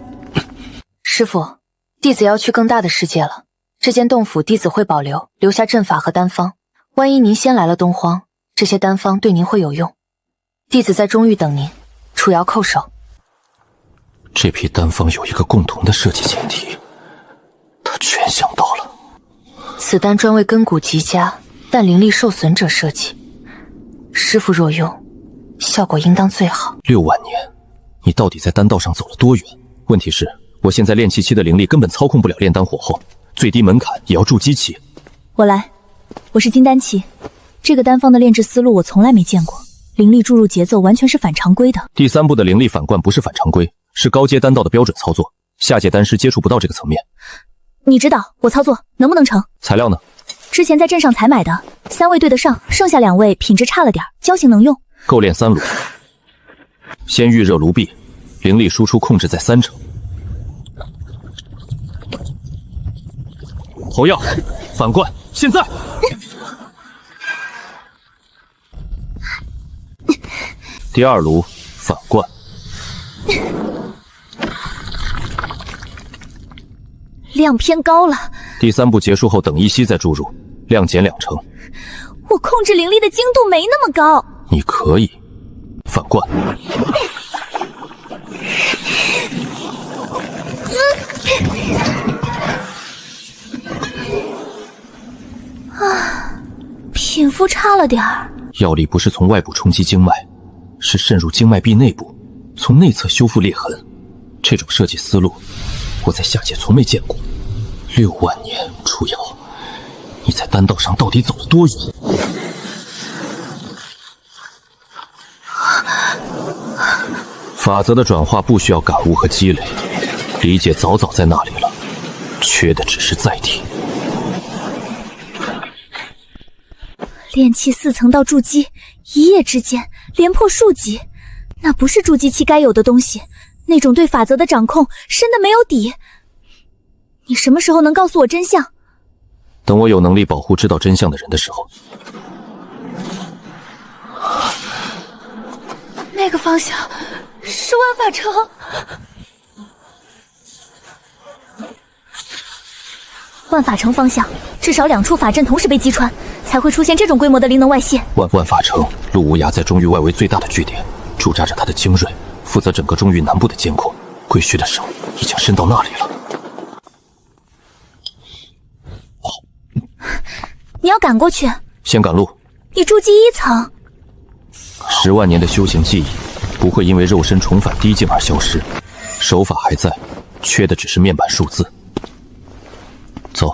師父，弟子要去更大的世界了，這間洞府弟子會保留，留下陣法和丹方。萬一您先來了東荒，這些丹方對您會有用。弟子在中域等您，楚瑤叩首。這批丹方有一個共同的設計前提，他全想到了。此丹專為根骨極佳但靈力受損者設計，師父若用，效果應當最好。6萬年，你到底在丹道上走了多遠？問題是，我現在煉氣期的靈力根本操控不了煉丹火候，最低门檻也要築基期。我来，我是金丹期，這個丹方的煉制思路我從來沒見過，靈力注入節奏完全是反常規的。第3步的靈力反灌不是反常規，是高階丹道的標準操作，下界丹師接觸不到這個層面。你知道我操作能不能成？材料呢？之前在鎮上採買的，3位对得上，剩下2位品質差了點，膠性能用。夠煉3爐，先預熱爐壁，靈力輸出控制在3成。投藥，反灌，現在！第2爐反灌，量偏高了。第3步結束後等一息再注入，量減2成。我控制灵力的精度沒那麼高。你可以反灌。品肤差了點兒。藥力不是從外部衝擊經脈，是滲入經脈壁內部，從內側修復裂痕。這種設計思路，我在下界從沒見過。6萬年初瑤，你在丹道上到底走了多遠？法則的轉化不需要感悟和積累，理解早早在那裡了，缺的只是載體。煉氣4層到築基，一夜之間連破數級，那不是築基期該有的東西，那種對法則的掌控深的沒有底。你什麼時候能告訴我真相？等我有能力保護知道真相的人的時候。那個方向是萬法城。萬法城方向至少2處法陣同時被擊穿，才會出現這種規模的靈能外泄。萬法城，陸無涯在中域外圍最大的據點，駐紮着他的精銳，負責整個中域南部的監控。貴虛的手已經伸到那裡了。你要趕過去？先趕路。你築基1層，10萬年的修行記憶不會因為肉身重返低境而消失，手法還在，缺的只是面板數字。走，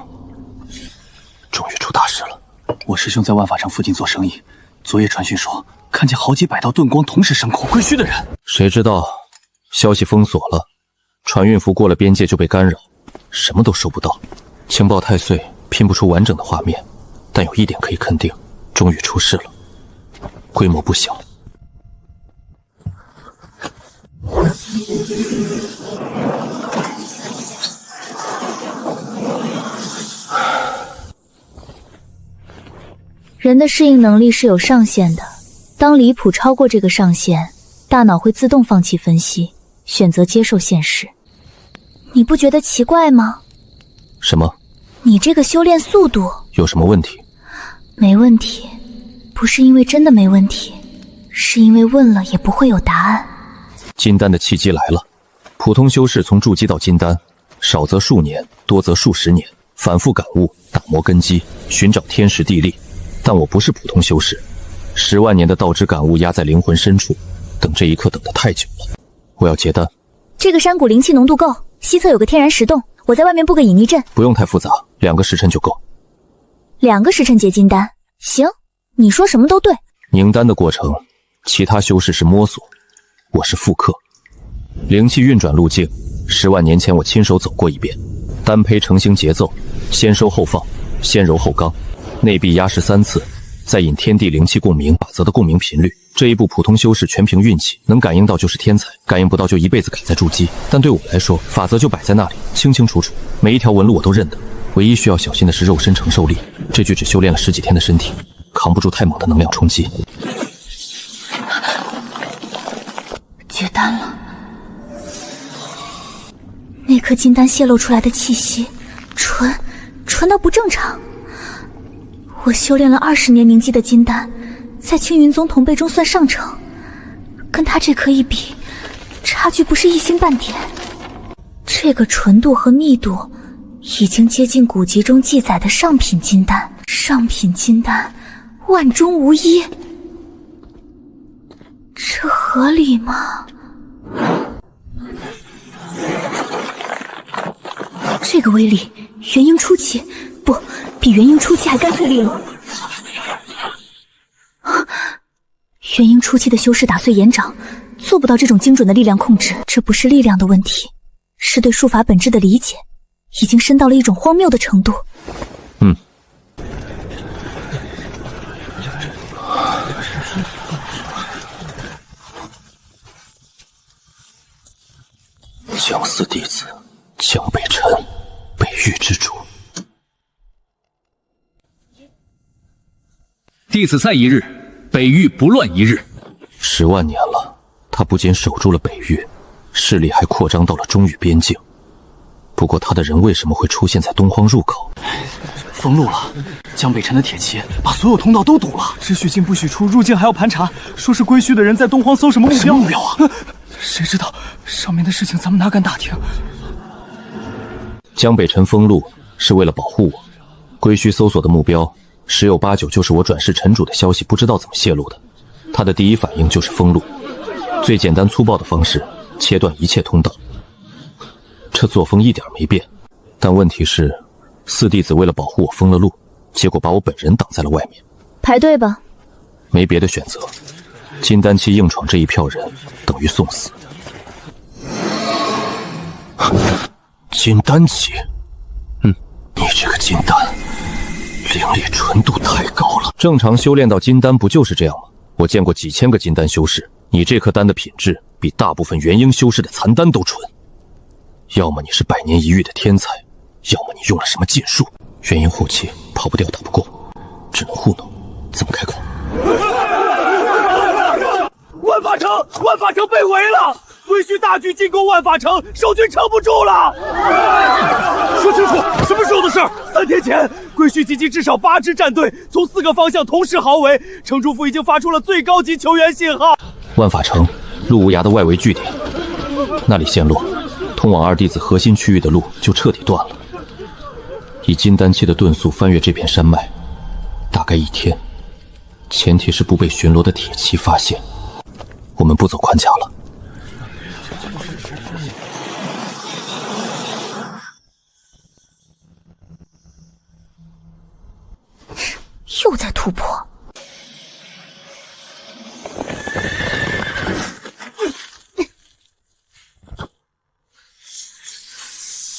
終於出大事了。我師兄在萬法城附近做生意，昨夜傳訊說看見好幾百道盾光同時升空，貴虛的人。誰知道消息封鎖了，船運符過了邊界就被干擾，什麼都收不到。情報太碎，拼不出完整的畫面，但有一點可以肯定，終於出事了，規模不小。人的適應能力是有上限的，當離譜超過這個上限，大腦會自動放棄分析，選擇接受現實。你不覺得奇怪嗎？什麼？你這個修煉速度有什麼問題？沒問題，不是因為真的沒問題，是因為問了也不會有答案。金丹的契機來了，普通修士從築基到金丹，少則數年，多則數十年，反復感悟，打磨根基，尋找天時地利。但我不是普通修士，10萬年的道之感悟壓在靈魂深處，等這一刻等得太久了。我要結丹。這個山谷靈氣濃度夠，西側有個天然石洞，我在外面布個隱匿陣。不用太複雜，2個時辰就夠。2個時辰結金丹，行，你說什麼都对。凝丹的過程，其他修士是摸索，我是复刻。靈氣運轉路徑，10萬年前我親手走過一遍。丹胚成型節奏，先收後放，先揉後剛。內壁壓實3次，再引天地靈氣共鳴法則的共鳴頻率。這一步普通修士全憑運氣，能感應到就是天才，感應不到就一輩子卡在築基。但對我來說，法則就擺在那裡，清清楚楚，每一條紋路我都認得。唯一需要小心的是肉身承受力，這具只修煉了10幾天的身體，扛不住太猛的能量衝擊。結丹了。那顆金丹泄露出來的氣息，純到不正常。我修煉了20年凝積的金丹，在青雲宗同輩中算上乘，跟他這顆一比，差距不是一星半點。這個純度和密度，已經接近古籍中記載的上品金丹。上品金丹，萬中無一，這合理嗎？這個威力，元嬰初期不比元嬰初期還干脆利落。元嬰初期的修士打碎岩掌，做不到这种精准的力量控制。这不是力量的问题，是对术法本质的理解已经深到了一种荒谬的程度。江寺弟子江北辰，北域之主。弟子在一日，北域不乱一日。10万年了，他不仅守住了北域，势力还扩张到了中域邊境。不過他的人為什麼會出現在東荒入口？封路了，江北辰的鐵騎把所有通道都堵了，只許進不許出，入境還要盤查。說是歸墟的人在東荒搜什麼目標？什麼目標啊？誰知道上面的事情，咱們哪敢打听？江北辰封路是為了保護我，歸墟搜索的目標十有八九就是我轉世塵主的消息，不知道怎麼泄露的。他的第一反應就是封路，最簡單粗暴的方式，切斷一切通道。這作風一點沒變，但問題是，四弟子為了保護我封了路，結果把我本人擋在了外面。排隊吧。沒別的選擇，金丹期硬闖這一票人，等於送死。金丹期，你這個金丹，靈力純度太高了。正常修煉到金丹不就是這樣嗎？我見過幾千個金丹修士，你這顆丹的品質比大部分元嬰修士的殘丹都純。要麼你是百年一遇的天才，要麼你用了什麼禁術。元嬰後期跑不掉打不過，只能糊弄。怎麼開口？万法城被圍了！归墟大軍進攻萬法城，守軍撐不住了！說清楚，什麼時候的事？3天前，歸墟集結至少8支戰隊，從4個方向同時壕圍。城主府已經發出了最高級求援信號。萬法城，陸無涯的外圍據點，那裡陷落，通往二弟子核心區域的路就徹底斷了。以金丹期的遁速翻越這片山脈，大概1天，前提是不被巡邏的鐵騎發現。我們不走寬甲了。又在突破。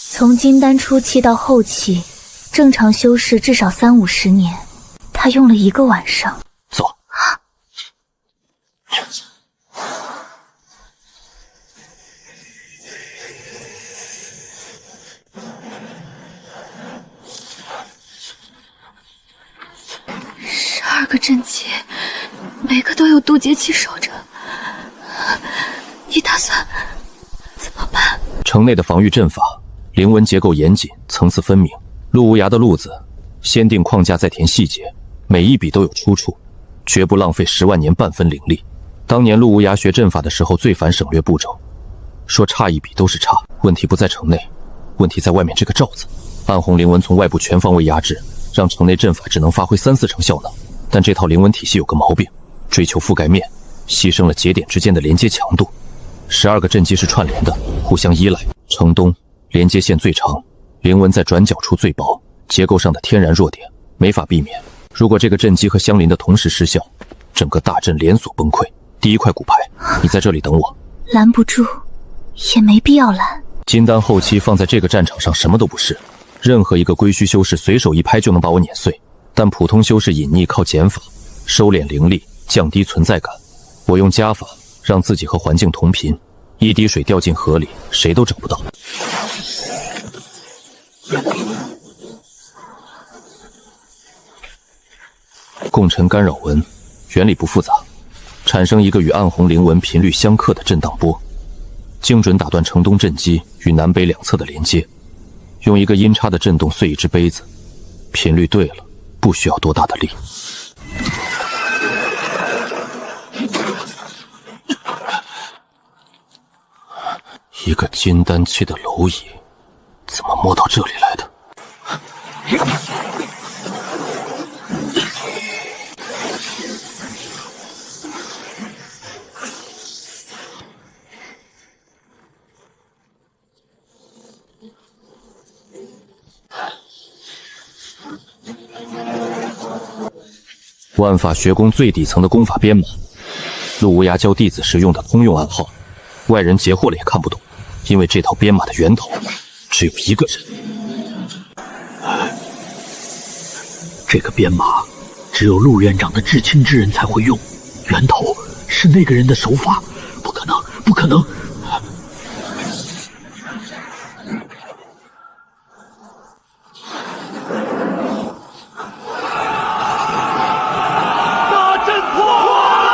从金丹初期到後期，正常修士至少30-50年，他用了1個晚上。走。12個陣旗，每個都有渡劫期守着，你打算怎麼辦？城內的防禦陣法，靈紋結構嚴謹，層次分明。陸無涯的路子，先定框架再填細節，每一筆都有出處，絕不浪費10萬年半分靈力。當年陸無涯學陣法的時候，最煩省略步驟，說差一筆都是差。問題不在城內，問題在外面這個罩子。暗紅靈紋從外部全方位壓制，讓城內陣法只能發揮3-4成效能。但這套靈紋體系有個毛病，追求覆蓋面，犧牲了節點之間的連接強度。12個陣基是串聯的，互相依賴。城東連接線最長，靈紋在轉角處最薄，結構上的天然弱點沒法避免。如果這個陣基和相鄰的同時失效，整個大陣連鎖崩潰。第一塊骨牌，你在這裡等我。攔不住，也沒必要攔。金丹後期放在這個戰場上什麼都不是，任何一個歸墟修士隨手一拍就能把我碾碎。但普通修士隱匿靠減法，收斂靈力，降低存在感。我用加法讓自己和環境同頻，一滴水掉進河裡，誰都找不到。共振干擾紋原理不複雜，產生一個與暗紅靈紋頻率相克的震盪波，精準打斷城東陣基與南北兩側的連接，用一個音叉的震動碎一隻杯子，頻率對了，不需要多大的力。一個金丹期的螻蟻，怎麼摸到這裡來的？萬法學宮最底層的功法編碼，陸無涯教弟子時用的通用暗號，外人截獲了也看不懂，因為這套編碼的源頭只有一個人。這個編碼只有陸院長的至親之人才會用，源頭是那個人的手法，不可能，不可能！大阵破了！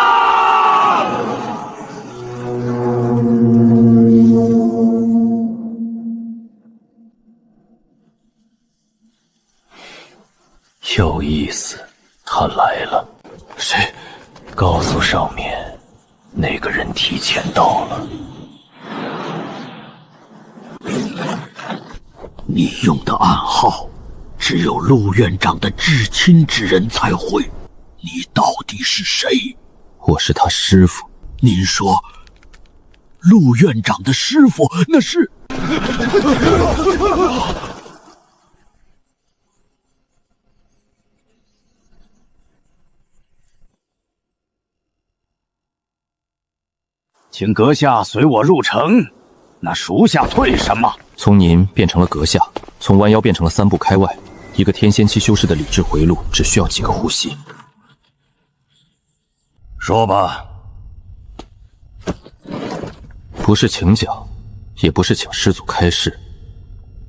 有意思，他来了。谁？告诉上面，那个人提前到了。你用的暗号，只有陆院长的至親之人才會。你到底是誰？我是他師父。您說，陸院長的師父那是？請閣下隨我入城，那屬下退什麼？從您變成了閣下，從彎腰變成了3步開外，一個天仙期修士的理智回路只需要幾個呼吸。說吧。不是請講，也不是請師祖開示，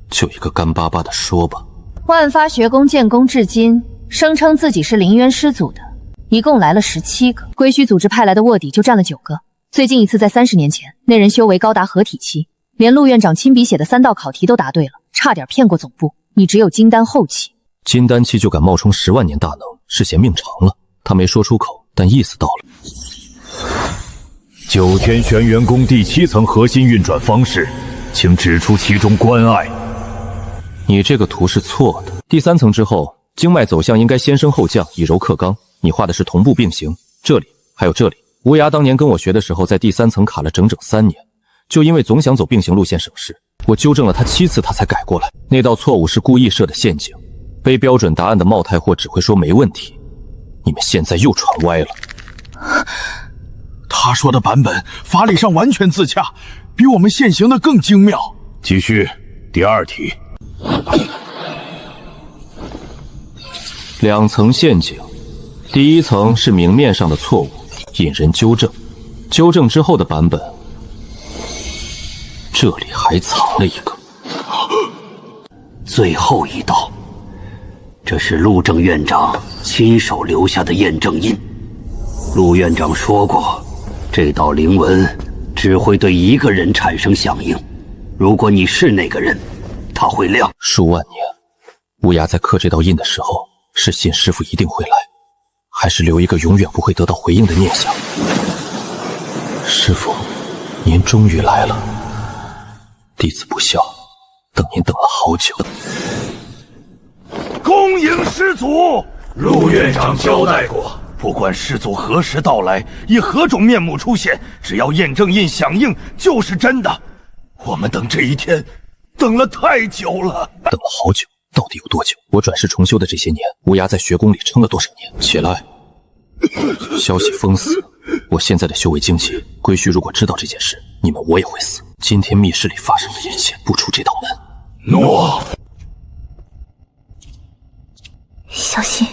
就一個乾巴巴的說吧。萬發學宮建功至今，聲稱自己是臨淵師祖的，一共來了17個，歸虛組織派來的臥底就佔了9個。最近一次在30年前，那人修為高達合體期，連陸院長親筆寫的3道考題都答對了，差點騙過總部。你只有金丹後期，金丹期就敢冒充10萬年大能，是嫌命長了。他沒說出口，但意思到了。9天玄元宮第7層核心運轉方式，請指出其中關隘。你這個圖是錯的。第3層之後，經脈走向應該先升後降，以柔克剛。你畫的是同步並行，這裡還有這裡。無涯當年跟我學的時候，在第3層卡了整整3年，就因為總想走並行路線省事。我糾正了他7次，他才改過來。那道錯誤是故意設的陷阱，背標準答案的冒太貨只會說沒問題。你們現在又傳歪了。他說的版本法理上完全自洽，比我們現行的更精妙。繼續，第2題。2層陷阱，第1層是明面上的錯誤，引人糾正。糾正之後的版本，這裡還藏了一個。最後一道，這是陸正院長親手留下的驗證印。陸院長說過，這道靈文只會對一個人產生響應，如果你是那個人，它會亮。數萬年，無涯在刻這道印的時候，是信師父一定會來，還是留一個永遠不會得到回應的念想？師父，您終於來了，弟子不孝，等您等了好久。恭迎師祖，陸院長交代過，不管師祖何時到來，以何種面目出現，只要驗證印響應，就是真的。我們等這一天，等了太久了。等了好久，到底有多久？我轉世重修的這些年，無涯在學宮裡撐了多少年？起來！消息封死，我現在的修為經濟，歸虛如果知道這件事，你們我也會死。今天密室裡發生的一切，不出這道門。諾。小心。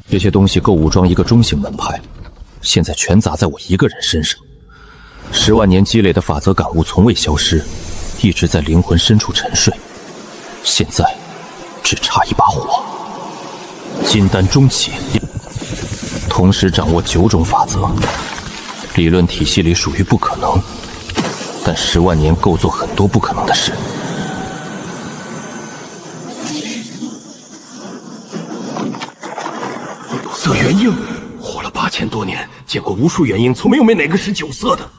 這些東西夠武裝一個中型門派，現在全砸在我一個人身上。10萬年積累的法則感悟從未消失，一直在靈魂深處沉睡。現在只差一把火。金丹中期，同時掌握9種法則，理論體系裡屬於不可能，但10萬年夠做很多不可能的事。有色元婴，活了8000多年，見過無數元嬰，從沒有哪個是9色的。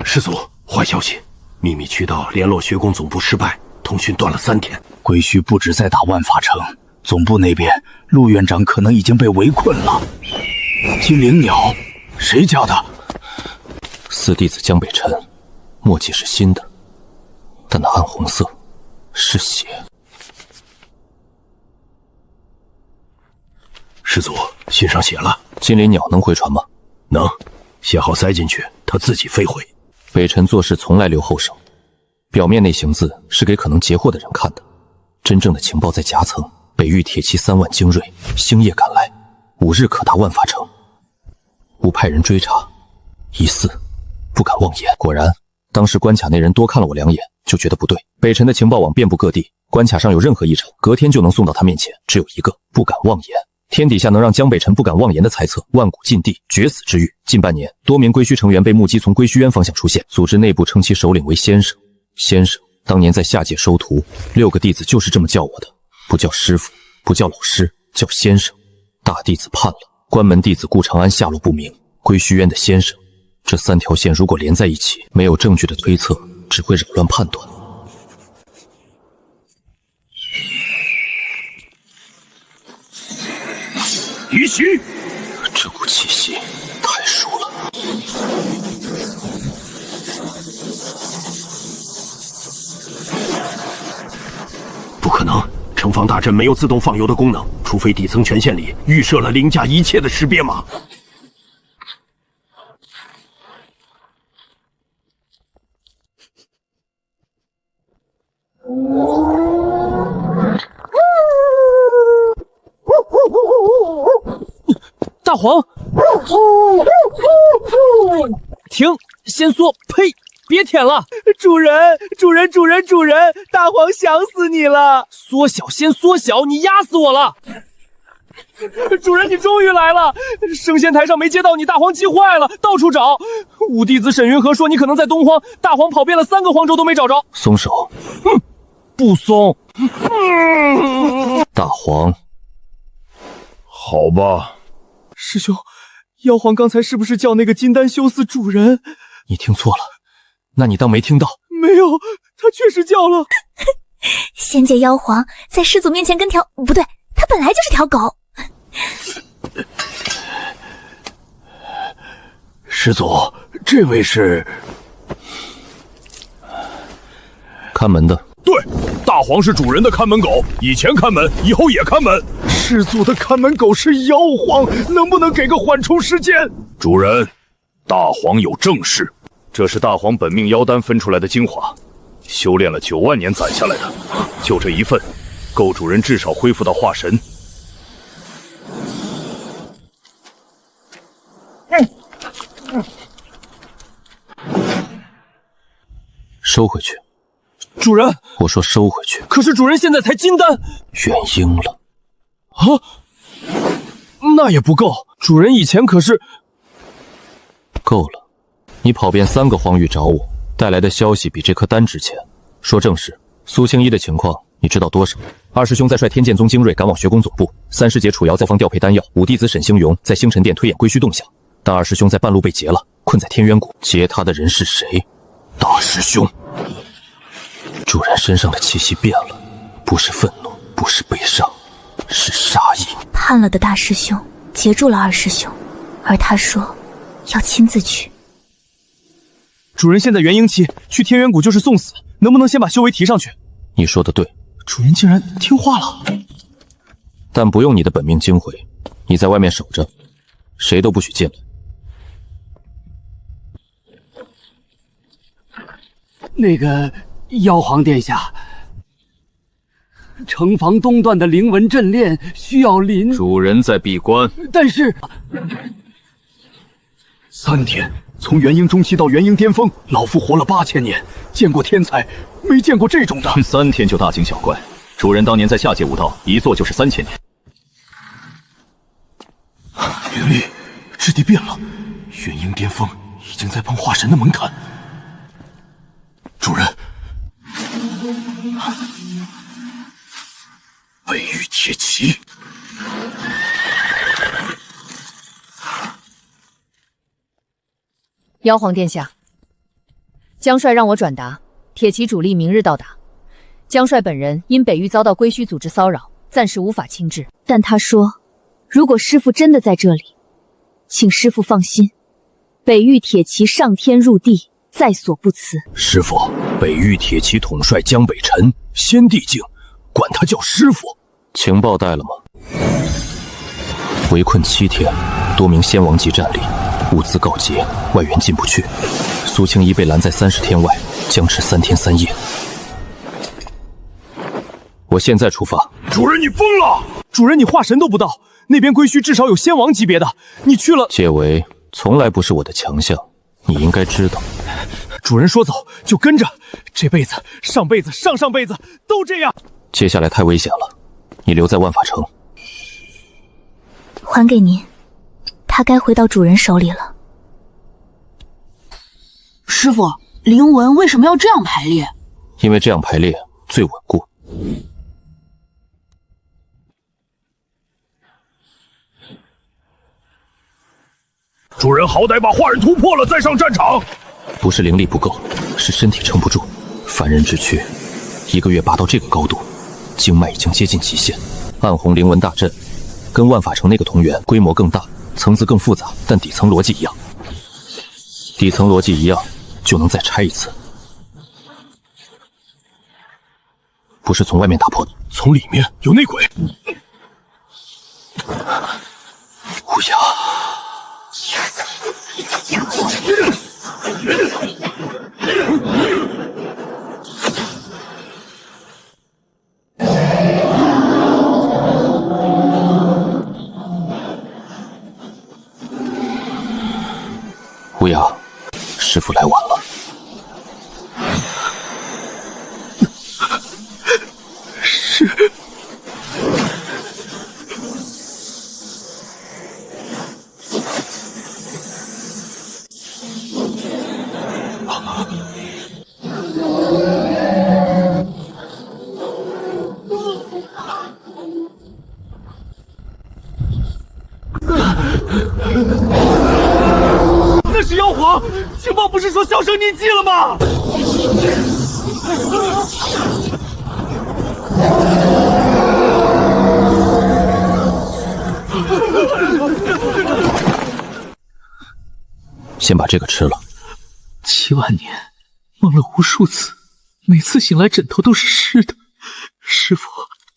師祖，壞消息，秘密渠道聯絡學宮總部失敗，通訊斷了3天。歸虛不止在打萬法城，總部那邊陸院長可能已經被圍困了。金靈鳥，誰教的？4弟子江北辰，墨迹是新的，但那暗红色是血。师祖，信上写了，金鳞鸟能回传吗？能，写好塞进去，它自己飞回。北辰做事从来留后手，表面那行字是给可能截获的人看的，真正的情報在夹层。北域铁骑3万精锐，星夜赶来，5日可达万法城。吾派人追查，疑似，不敢妄言。果然，当时关卡那人多看了我2眼，就觉得不对。北辰的情报网遍布各地，关卡上有任何异常，隔天就能送到他面前。只有一个，不敢妄言。天底下能让江北辰不敢妄言的猜测，万古禁地，绝死之域。近半年，多名归墟成员被目击从归墟渊方向出现，组织内部称其首領為先生。先生當年在下界收徒，6個弟子就是這麼叫我的，不叫師傅，不叫老師，叫先生。大弟子叛了，關門弟子顧長安下落不明，歸墟淵的先生。這3條線如果連在一起，沒有證據的推測只會擾亂判斷。於許，這股氣息太熟了。不可能，城防大陣沒有自動放油的功能，除非底層權限裡預設了凌駕一切的識別碼。大黄，停！先缩！呸！别舔了！主人，大黄想死你了！缩小，先缩小！你压死我了！主人，你终于来了！升仙台上没接到你，大黄急壞了，到處找。五弟子沈雲和說你可能在東荒，大黃跑遍了3個荒州都沒找着。鬆手！不鬆！大黃，好吧。師兄，妖皇剛才是不是叫那個金丹修斯主人？你聽錯了，那你當沒聽到。沒有，他確實叫了。仙界妖皇在師祖面前跟不對，他本來就是條狗。師祖，這位是看門的。對，大黃是主人的看門狗，以前看門，以後也看門。師祖的看門狗是妖皇，能不能給個緩衝時間？主人，大黃有正事，這是大黃本命妖丹分出來的精華，修煉了9萬年攢下來的，就這一份，夠主人至少恢復到化神。收回去。主人，我說收回去。可是主人現在才金丹，元嬰了。啊，那也不夠。主人以前可是……夠了，你跑遍3個荒域找我，帶來的消息比這顆丹值錢。說正事，蘇青衣的情況你知道多少？二師兄在率天劍宗精銳趕往學宮總部，三師姐楚瑤在方調配丹藥，五弟子沈星榮在星辰殿推演歸墟動向。但二師兄在半路被劫了，困在天淵谷。劫他的人是誰？大師兄。主人身上的氣息變了，不是憤怒，不是悲傷，是殺意。叛了的大師兄截住了二師兄，而他說要親自去。主人現在元嬰期，去天淵谷就是送死，能不能先把修為提上去？你說的對，主人竟然聽話了。但不用你的本命精回，你在外面守着，誰都不許進來。那個妖皇殿下，城防東段的靈文陣鏈需要臨主人在閉關，但是3天，從元嬰中期到元嬰巔峰，老夫活了8000年，見過天才，沒見過這種的。3天就大驚小怪，主人當年在下界武道，一坐就是3000年。元力，質地變了，元嬰巔峰已經在碰化神的門檻。主人，北域鐵騎。妖皇殿下，江帥讓我轉達，鐵騎主力明日到達。江帥本人因北域遭到歸墟組織騷擾，暫時無法親至。但他說，如果師父真的在這裡，請師父放心，北域鐵騎上天入地，在所不辞。師傅，北域鐵騎統帥江北辰，先帝境，管他叫師傅。情報帶了嗎？圍困7天，多名仙王級戰力，物資告竭，外援進不去。蘇青衣被攔在30天外，僵持3天3夜。我現在出發。主人，你瘋了！主人，你化神都不到，那邊归墟至少有仙王級別的，你去了。解圍從來不是我的強項，你應該知道。主人說走就跟着，這輩子、上輩子、上上輩子都這樣。接下來太危險了，你留在萬法城。還給您，他該回到主人手裡了。師傅，灵纹為什麼要這樣排列？因為這樣排列最穩固。主人好歹把化人突破了再上戰場。不是靈力不夠，是身體撐不住。凡人之軀，1個月拔到這個高度，經脈已經接近極限。暗紅靈紋大陣跟萬法城那個同源規模更大，層次更複雜，但底層逻輯一樣。底層邏輯一樣，就能再拆一次。不是從外面打破的，從裡面有內鬼。乌鸦。乌鸦，師傅來晚了。是。那是妖皇，情报不是说销声匿迹了吗？先把这个吃了。7万年，梦了无数次，每次醒来枕頭都是濕的。師傅，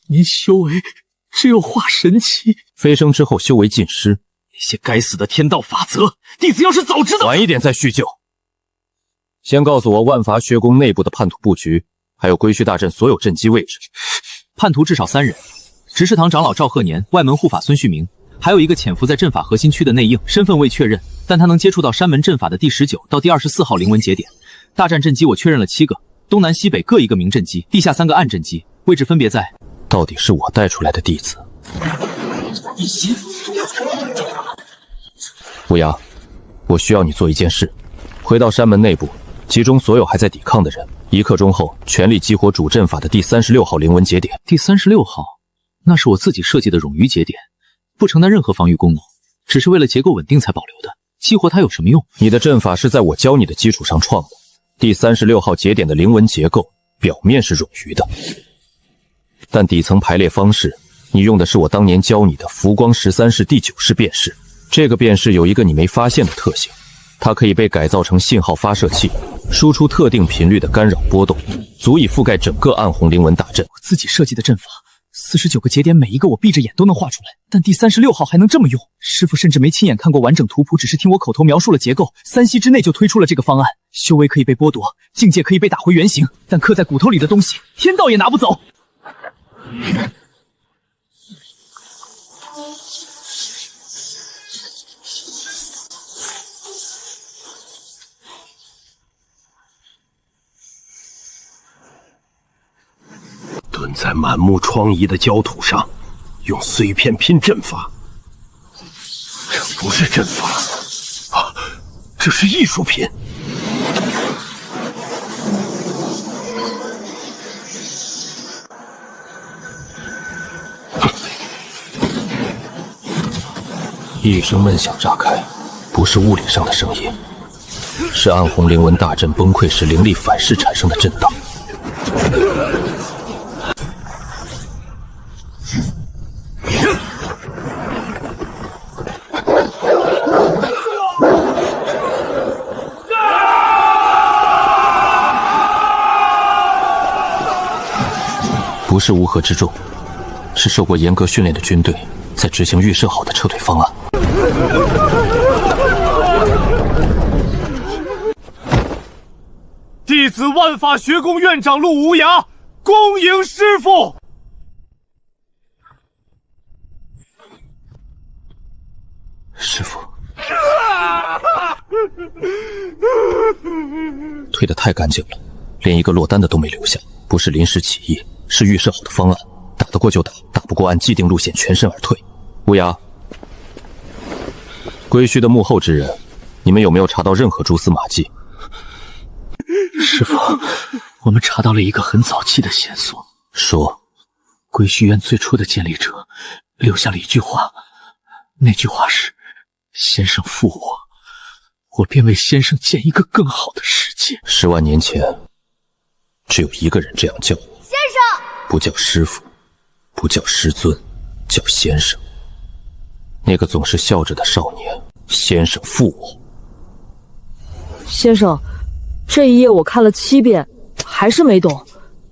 您修為只有化神期，飛升之後修為盡失。那些該死的天道法則，弟子要是早知道……晚一點再敘舊。先告訴我萬伐學宮內部的叛徒布局，還有歸墟大陣所有陣基位置。叛徒至少3人，執事堂長老趙賀年，外門護法孫旭明，還有一個潛伏在陣法核心區的內應，身份未確認，但他能接觸到山門陣法的第19到第24號靈紋節點。大戰陣基我確認了7個，東南西北各一個明陣基，地下3個暗陣基，位置分別在……到底是我帶出來的弟子。烏鴉，我需要你做一件事，回到山門內部，集中所有還在抵抗的人，1刻鐘後全力激活主陣法的第36號靈紋節點。第36號，那是我自己設計的冗餘節點，不承擔任何防禦功能，只是為了結構穩定才保留的。激活它有什麼用？你的陣法是在我教你的基礎上創的。第36號節點的靈紋結構表面是冗餘的，但底層排列方式，你用的是我當年教你的浮光13式第9式變式。這個變式有一個你沒發現的特性，它可以被改造成信號發射器，輸出特定頻率的干擾波動，足以覆蓋整個暗紅靈紋大陣。我自己設計的陣法，49個節點每一個我閉着眼都能畫出來，但第36號還能這麼用？師傅甚至沒親眼看過完整圖譜，只是聽我口頭描述了結構，3息之內就推出了這個方案。修為可以被剝奪，境界可以被打回原形，但刻在骨頭裡的東西，天道也拿不走。蹲在滿目瘡痍的焦土上，用碎片拼陣法。這不是陣法啊，這是藝術品。一聲悶響炸開，不是物理上的聲音，是暗紅靈紋大陣崩潰時靈力反噬產生的震盪。不是烏合之眾，是受過嚴格訓練的軍隊在執行預設好的撤退方案。弟子萬法學宮院長陸無涯，恭迎師父。師父，退得太乾淨了，连一個落單的都沒留下。不是臨時起意，是預設好的方案，打得過就打，打不過按既定路線全身而退。烏鴉，歸墟的幕後之人，你們有沒有查到任何蛛絲馬跡？師父，我們查到了一個很早期的線索。說，歸墟院最初的建立者留下了一句話，那句话是：先生负我，我便为先生建一個更好的世界。10萬年前，只有一個人這樣叫我，先生，不叫師父，不叫師尊，叫先生。那個總是笑着的少年，先生负我。先生，這一頁我看了7遍，還是沒懂。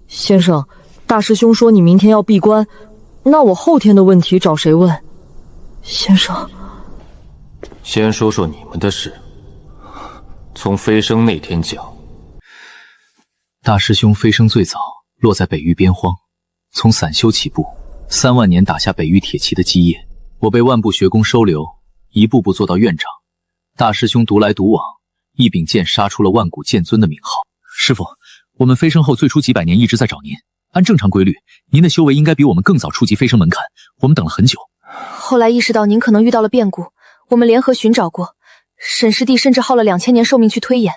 先生，大師兄說你明天要閉關，那我後天的問題找誰問？先生，先說說你們的事，從飛升那天講。大師兄飛升最早落在北域邊荒，從散修起步，3萬年打下北域鐵騎的基業。我被萬部學宮收留，一步步做到院長。大師兄獨來獨往，一柄劍殺出了萬古劍尊的名號。師父，我們飛升後最初幾百年一直在找您，按正常規律，您的修為應該比我們更早觸及飛升門檻，我們等了很久。後來意識到您可能遇到了變故，我們聯合尋找過，沈師弟甚至耗了2000年壽命去推演，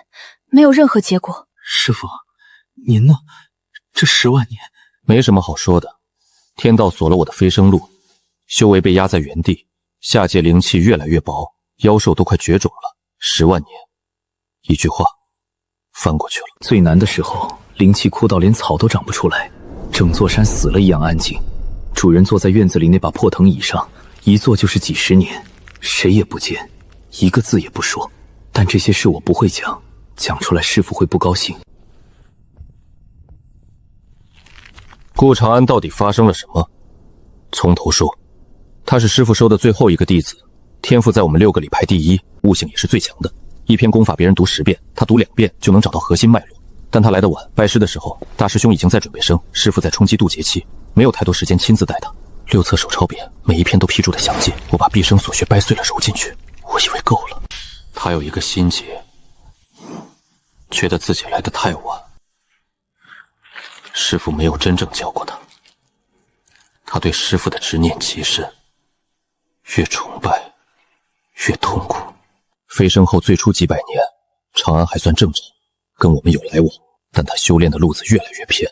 沒有任何結果。師父，您呢？這10萬年沒什麼好說的，天道鎖了我的飛升路，修為被壓在原地，下界靈氣越來越薄，妖獸都快絕種了。10萬年，一句話，翻過去了。最難的時候，靈氣枯到連草都長不出來，整座山死了一樣安靜。主人坐在院子裡那把破藤椅上，一坐就是幾10年，誰也不見，一個字也不說。但這些事我不會講，講出來師父會不高興。顧長安到底發生了什麼？從頭說。他是師父收的最後一個弟子，天賦在我們6個裡排第1，悟性也是最強的。一篇功法別人讀10遍，他讀2遍就能找到核心脈絡。但他來得晚，拜師的時候，大師兄已經在準備升，師父在衝擊渡劫期，沒有太多時間親自帶他。6冊手抄本，每一篇都批注的詳盡，我把畢生所學掰碎了揉進去，我以為夠了。他有一個心結，覺得自己來得太晚，師父沒有真正教過他。他對師父的執念極深，越崇拜越痛苦。飛升後最初幾百年，長安還算正常，跟我們有來往，但他修煉的路子越來越偏。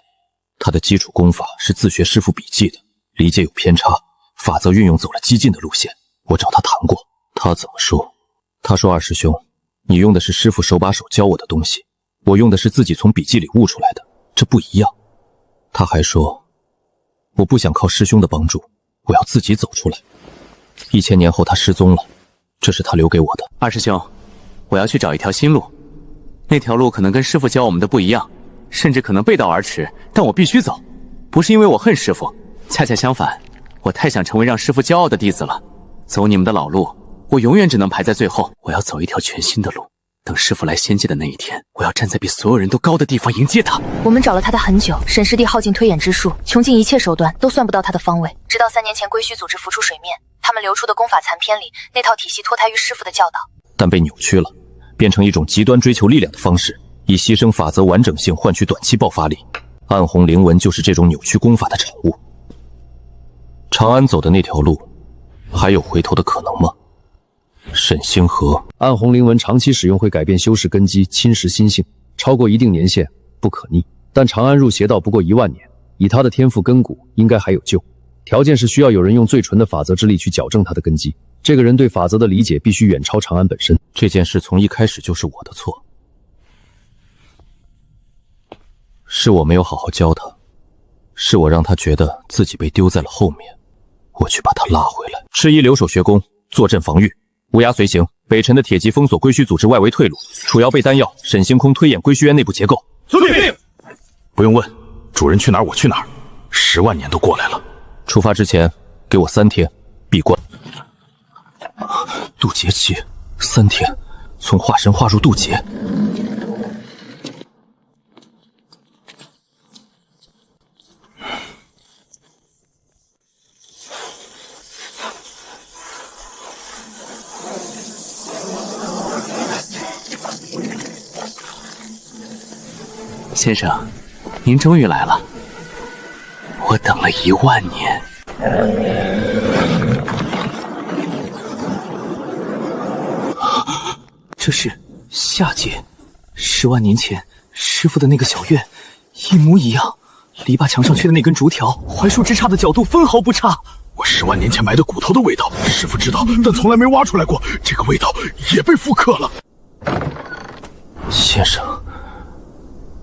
他的基礎功法是自學師父筆記的，理解有偏差，法則運用走了激進的路線。我找他談過，他怎麼說？他說：“二師兄，你用的是師父手把手教我的東西，我用的是自己從筆記裡悟出來的，這不一樣。”他還說：“我不想靠師兄的幫助，我要自己走出來。”1000年後他失蹤了，這是他留給我的。二師兄，我要去找一條新路，那條路可能跟師父教我們的不一樣，甚至可能背道而馳，但我必須走，不是因為我恨師父，恰恰相反，我太想成為讓師父驕傲的弟子了。走你們的老路，我永遠只能排在最後。我要走一條全新的路，等師父來仙界的那一天，我要站在比所有人都高的地方迎接他。我們找了他的很久，沈師弟耗盡推演之術，窮盡一切手段，都算不到他的方位。直到3年前歸墟組織浮出水面，他們流出的功法殘篇裡，那套體系脫胎於師父的教導，但被扭曲了，變成一種極端追求力量的方式，以犧牲法則完整性換取短期爆發力。暗紅灵纹就是这種扭曲功法的產物。長安走的那條路，還有回頭的可能嗎？沈星河，暗紅靈紋長期使用會改變修士根基，侵蝕心性，超過一定年限不可逆。但長安入邪道不過1萬年，以他的天賦根骨，應該還有救。條件是需要有人用最純的法則之力去矯正他的根基。這個人對法則的理解必須遠超長安本身。這件事從一開始就是我的錯，是我沒有好好教他，是我讓他覺得自己被丟在了後面，我去把他拉回來。赤衣留守學宮，坐鎮防禦。烏鴉隨行，北辰的鐵騎封鎖歸墟組織外圍退路。楚瑤備丹藥，沈星空推演歸墟院內部結構。遵命。不用問，主人去哪兒我去哪兒。10萬年都過來了。出發之前，給我3天閉關。渡劫期3天，從化神化入渡劫。先生，您终于来了，我等了1万年。这是下界，10万年前师傅的那个小院，一模一样。篱笆墙上缺的那根竹条，槐树枝杈的角度分毫不差。我10万年前埋的骨头的味道，师傅知道，但从来没挖出来过。这个味道也被复刻了。先生，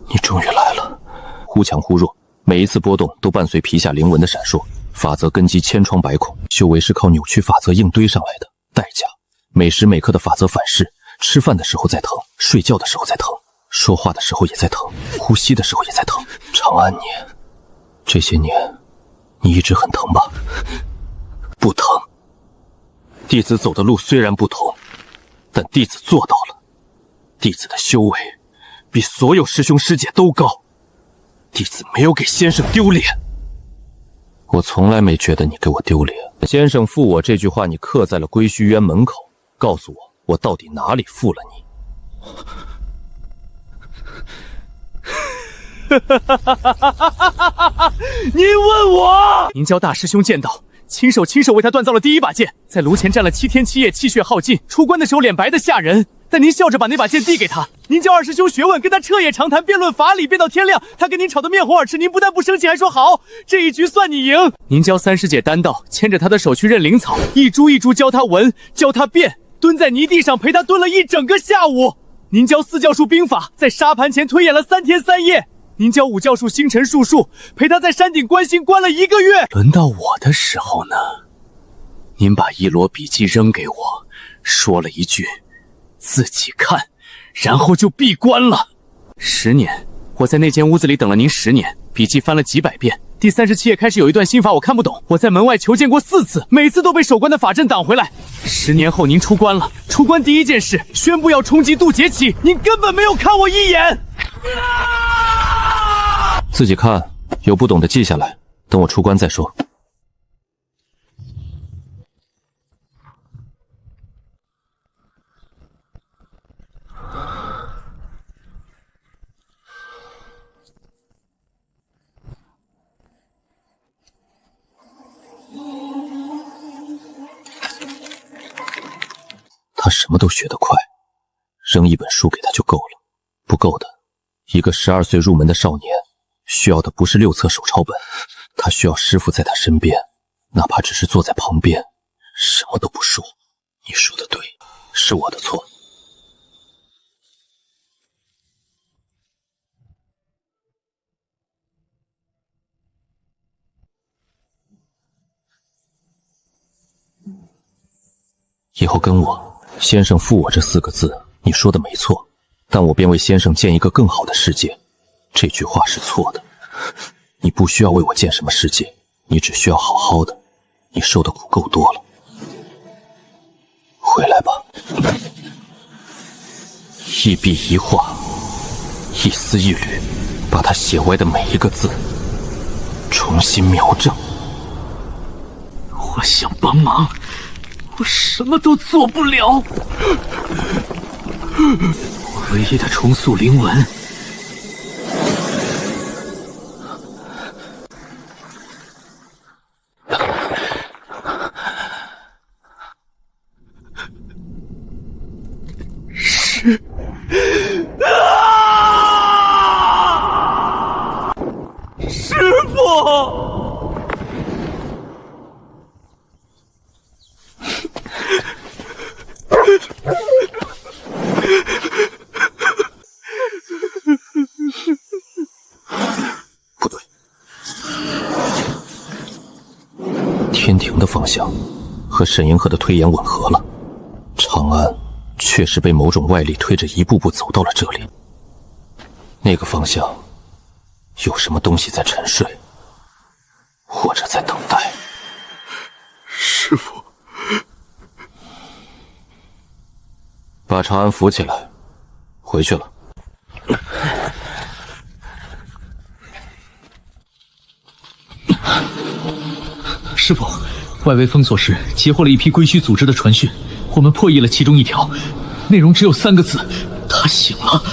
你终于来了。忽强忽弱，每一次波动都伴随皮下灵纹的闪烁。法則根基千疮百孔，修為是靠扭曲法則硬堆上來的，代價每時每刻的法則反噬。吃飯的時候在疼，睡覺的時候在疼，說話的時候也在疼，呼吸的時候也在疼。長安，這些年你一直很疼吧？不疼。弟子走的路雖然不同，但弟子做到了。弟子的修為比所有師兄師姐都高，弟子沒有給先生丟臉。我從來沒覺得你給我丟臉。先生負我這句話，你刻在了歸虛淵門口，告訴我到底哪裡負了你？您問我？您教大師兄劍道，親手為他鍛造了第1把劍，在爐前站了7天7夜，氣血耗盡，出關的時候臉白得嚇人。但您笑着把那把劍遞給他，您教2師兄學問，跟他徹夜長談，辯論法理，辯到天亮。他跟您吵得面紅耳赤，您不但不生氣，還說好，這一局算你贏。您教3師姐丹道，牽着他的手去認靈草，一株一株教他聞，教他辨，蹲在泥地上陪他蹲了1整個下午。您教4教術兵法，在沙盤前推演了3天3夜。您教5教術星辰術，陪他在山頂觀星觀了1個月。輪到我的時候呢？您把一摞筆記扔給我，說了一句自己看，然後就閉關了。10年，我在那間屋子裡等了您10年，筆記翻了幾百遍。第37頁開始有一段心法我看不懂，我在門外求見過4次，每次都被守關的法陣擋回來。10年後您出關了，出關第一件事宣布要衝擊渡劫期，您根本沒有看我一眼。自己看，有不懂的記下來，等我出關再說。他什麼都學得快，扔一本書給他就夠了。不夠的，一個12歲入門的少年，需要的不是6冊手抄本，他需要師傅在他身邊，哪怕只是坐在旁邊，什麼都不說。你說的對，是我的錯。以後跟我。先生負我這4個字，你說的沒錯，但我便為先生建一個更好的世界。這句話是錯的，你不需要為我建什麼世界，你只需要好好的。你受的苦夠多了，回來吧。一筆一畫，一絲一縷，把他寫歪的每一個字重新描正。我想幫忙，我什麼都做不了，唯一的重塑靈紋，是師父。不對，天庭的方向和沈銀河的推演吻合了。長安確實被某種外力推着一步步走到了這裡。那個方向有什麼東西在沉睡，或者在等待。师父，把长安扶起来，回去了。师父，外围封锁时截获了一批归墟組织的傳讯，我們破译了其中一条，内容只有3個字：他醒了。